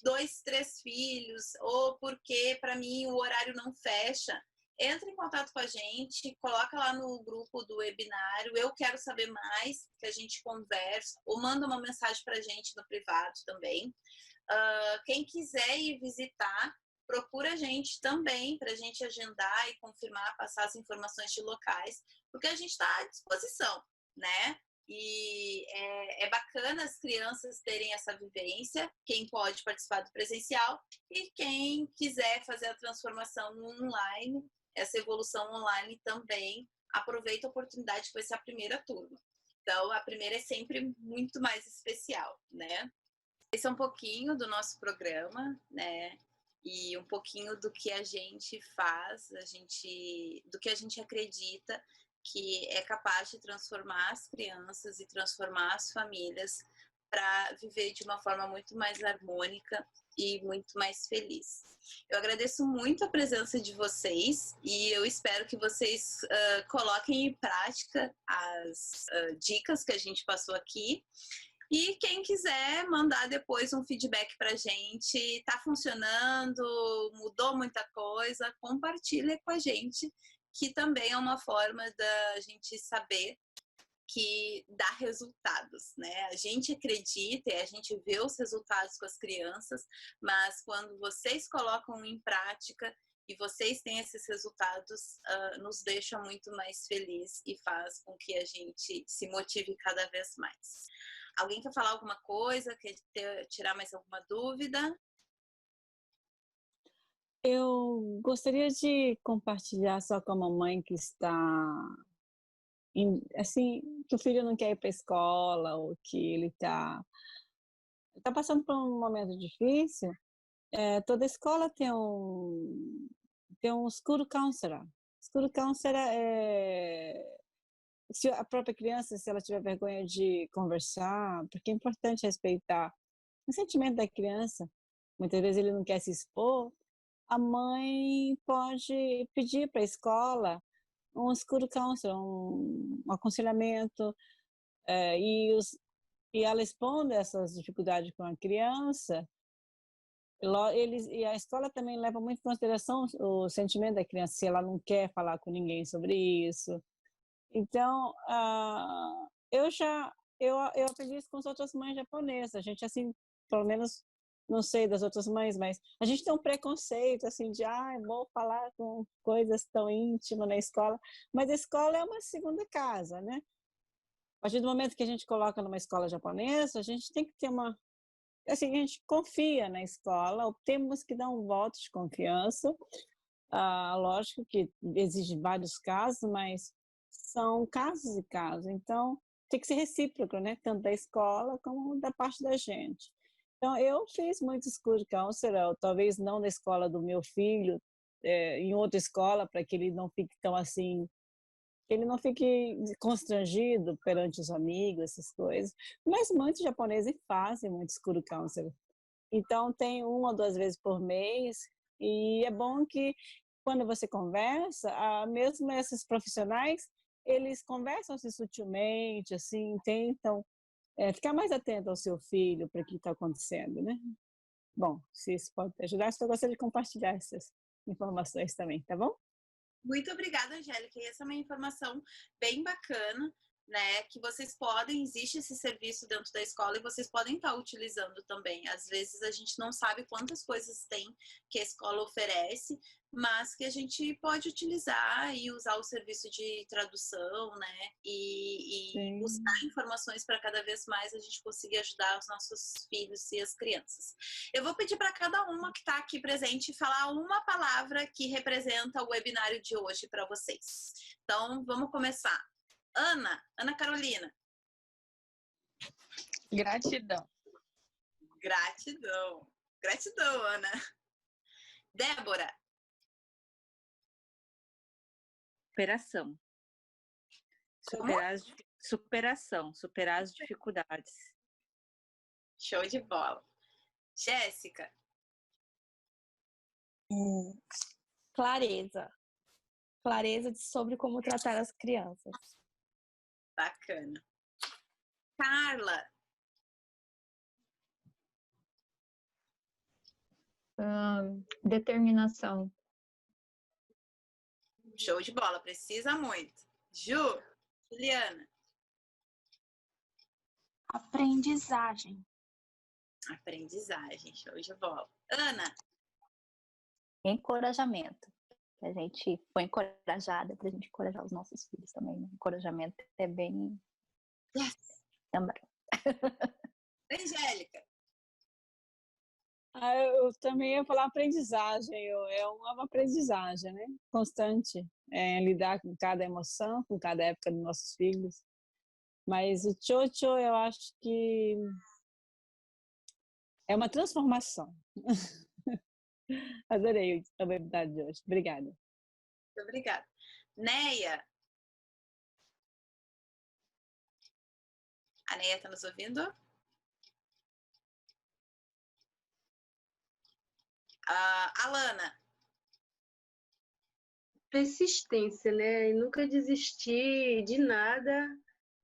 2, 3 filhos, ou porque para mim o horário não fecha. Entra em contato com a gente, coloca lá no grupo do webinário, eu quero saber mais, que a gente conversa, ou manda uma mensagem para a gente no privado também. Quem quiser ir visitar, procura a gente também, para a gente agendar e confirmar, passar as informações de locais, porque a gente está à disposição, né? E é bacana as crianças terem essa vivência, quem pode participar do presencial e quem quiser fazer a transformação online, essa evolução online também, aproveita a oportunidade que vai ser a primeira turma. Então, a primeira é sempre muito mais especial, né? Esse é um pouquinho do nosso programa, né? e um pouquinho do que a gente faz, do que a gente acredita que é capaz de transformar as crianças e transformar as famílias para viver de uma forma muito mais harmônica e muito mais feliz. Eu agradeço muito a presença de vocês e eu espero que vocês coloquem em prática as dicas que a gente passou aqui. E quem quiser mandar depois um feedback para a gente, tá funcionando, mudou muita coisa, compartilha com a gente, que também é uma forma da gente saber que dá resultados, né? A gente acredita e a gente vê os resultados com as crianças, mas quando vocês colocam em prática e vocês têm esses resultados, nos deixa muito mais feliz e faz com que a gente se motive cada vez mais. Alguém quer falar alguma coisa? Quer tirar mais alguma dúvida? Eu gostaria de compartilhar só com a mamãe que está assim, que o filho não quer ir para a escola ou que ele está passando por um momento difícil. Toda escola tem um school counselor. School counselor se a própria criança, se ela tiver vergonha de conversar, porque é importante respeitar o sentimento da criança. Muitas vezes ele não quer se expor. A mãe pode pedir para a escola um school counselor, um aconselhamento, e ela expondo essas dificuldades com a criança, e a escola também leva muito em consideração o sentimento da criança, se ela não quer falar com ninguém sobre isso. Então, eu aprendi isso com as outras mães japonesas. A gente, assim, pelo menos, não sei das outras mães, mas a gente tem um preconceito, assim, de, vou falar com coisas tão íntimas na escola. Mas a escola é uma segunda casa, né? A partir do momento que a gente coloca numa escola japonesa, a gente tem que ter assim, a gente confia na escola, temos que dar um voto de confiança. Lógico que exige vários casos, mas são casos e casos. Então, tem que ser recíproco, né? Tanto da escola como da parte da gente. Então, eu fiz muito school counselor, talvez não na escola do meu filho, em outra escola, para que ele não fique tão assim, que ele não fique constrangido perante os amigos, essas coisas. Mas muitos japoneses fazem muito school counselor. Então, tem 1 ou 2 vezes por mês, e é bom que quando você conversa, mesmo esses profissionais, eles conversam assim sutilmente, assim, tentam ficar mais atento ao seu filho para o que está acontecendo, né? Bom, se isso pode te ajudar, eu gostaria de compartilhar essas informações também, tá bom? Muito obrigada, Angélica. E essa é uma informação bem bacana, né? Que vocês existe esse serviço dentro da escola e vocês podem estar utilizando também. Às vezes a gente não sabe quantas coisas tem que a escola oferece, mas que a gente pode utilizar e usar o serviço de tradução, né? E buscar informações para cada vez mais a gente conseguir ajudar os nossos filhos e as crianças. Eu vou pedir para cada uma que está aqui presente falar uma palavra que representa o webinário de hoje para vocês. Então, vamos começar. Ana Carolina. Gratidão. Gratidão. Gratidão, Ana. Débora. Superação. Superar as dificuldades. Show de bola. Jéssica. Clareza. Clareza sobre como tratar as crianças. Bacana. Carla. Determinação. Show de bola, precisa muito. Juliana. Aprendizagem. Aprendizagem, show de bola. Ana. Encorajamento. A gente foi encorajada para a gente encorajar os nossos filhos também. Né? Encorajamento é bem... Yes. Também. Angélica. Eu também ia falar aprendizagem. É uma aprendizagem, né? Constante. Lidar com cada emoção, com cada época dos nossos filhos. Mas o Chocho, eu acho que é uma transformação. Adorei a webinar de hoje. Obrigada. Muito obrigada. Neia. A Neia está nos ouvindo? Alana. Persistência, né? E nunca desistir de nada.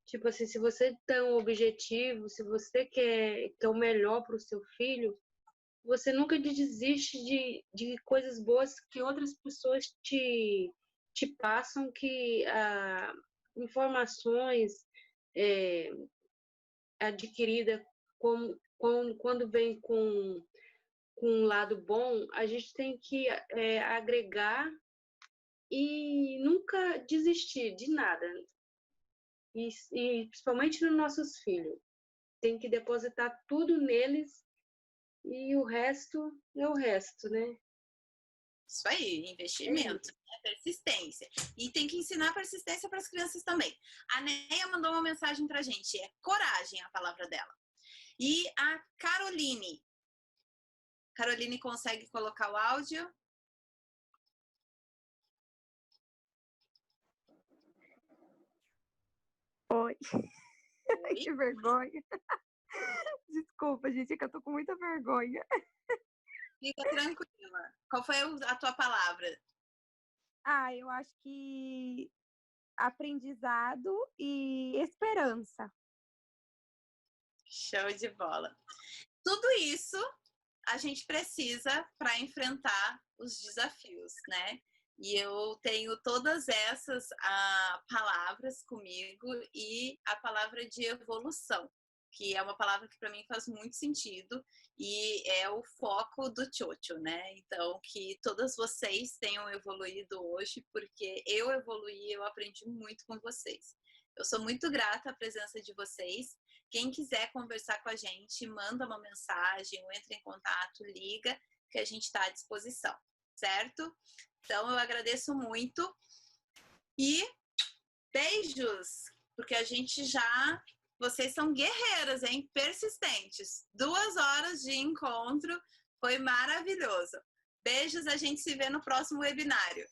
Tipo assim, se você tem um objetivo, se você quer o melhor para o seu filho, você nunca desiste de coisas boas que outras pessoas te passam, que informações adquiridas quando vem com um lado bom, a gente tem que agregar e nunca desistir de nada. E principalmente nos nossos filhos. Tem que depositar tudo neles e o resto é o resto, né? Isso aí, investimento, né? Persistência. E tem que ensinar persistência para as crianças também. A Neia mandou uma mensagem para a gente, é coragem a palavra dela. E a Caroline. Caroline consegue colocar o áudio? Oi. Oi? Que vergonha. Desculpa, gente, é que eu tô com muita vergonha. Fica tranquila. Qual foi a tua palavra? Eu acho que aprendizado e esperança. Show de bola. Tudo isso a gente precisa para enfrentar os desafios, né? E eu tenho todas essas palavras comigo e a palavra de evolução, que é uma palavra que para mim faz muito sentido e é o foco do Chocho, né? Então, que todas vocês tenham evoluído hoje, porque eu evoluí, eu aprendi muito com vocês. Eu sou muito grata à presença de vocês. Quem quiser conversar com a gente, manda uma mensagem, ou entra em contato, liga, que a gente está à disposição, certo? Então, eu agradeço muito e beijos, porque a gente já... Vocês são guerreiras, hein? Persistentes. 2 horas de encontro, foi maravilhoso. Beijos, a gente se vê no próximo webinário.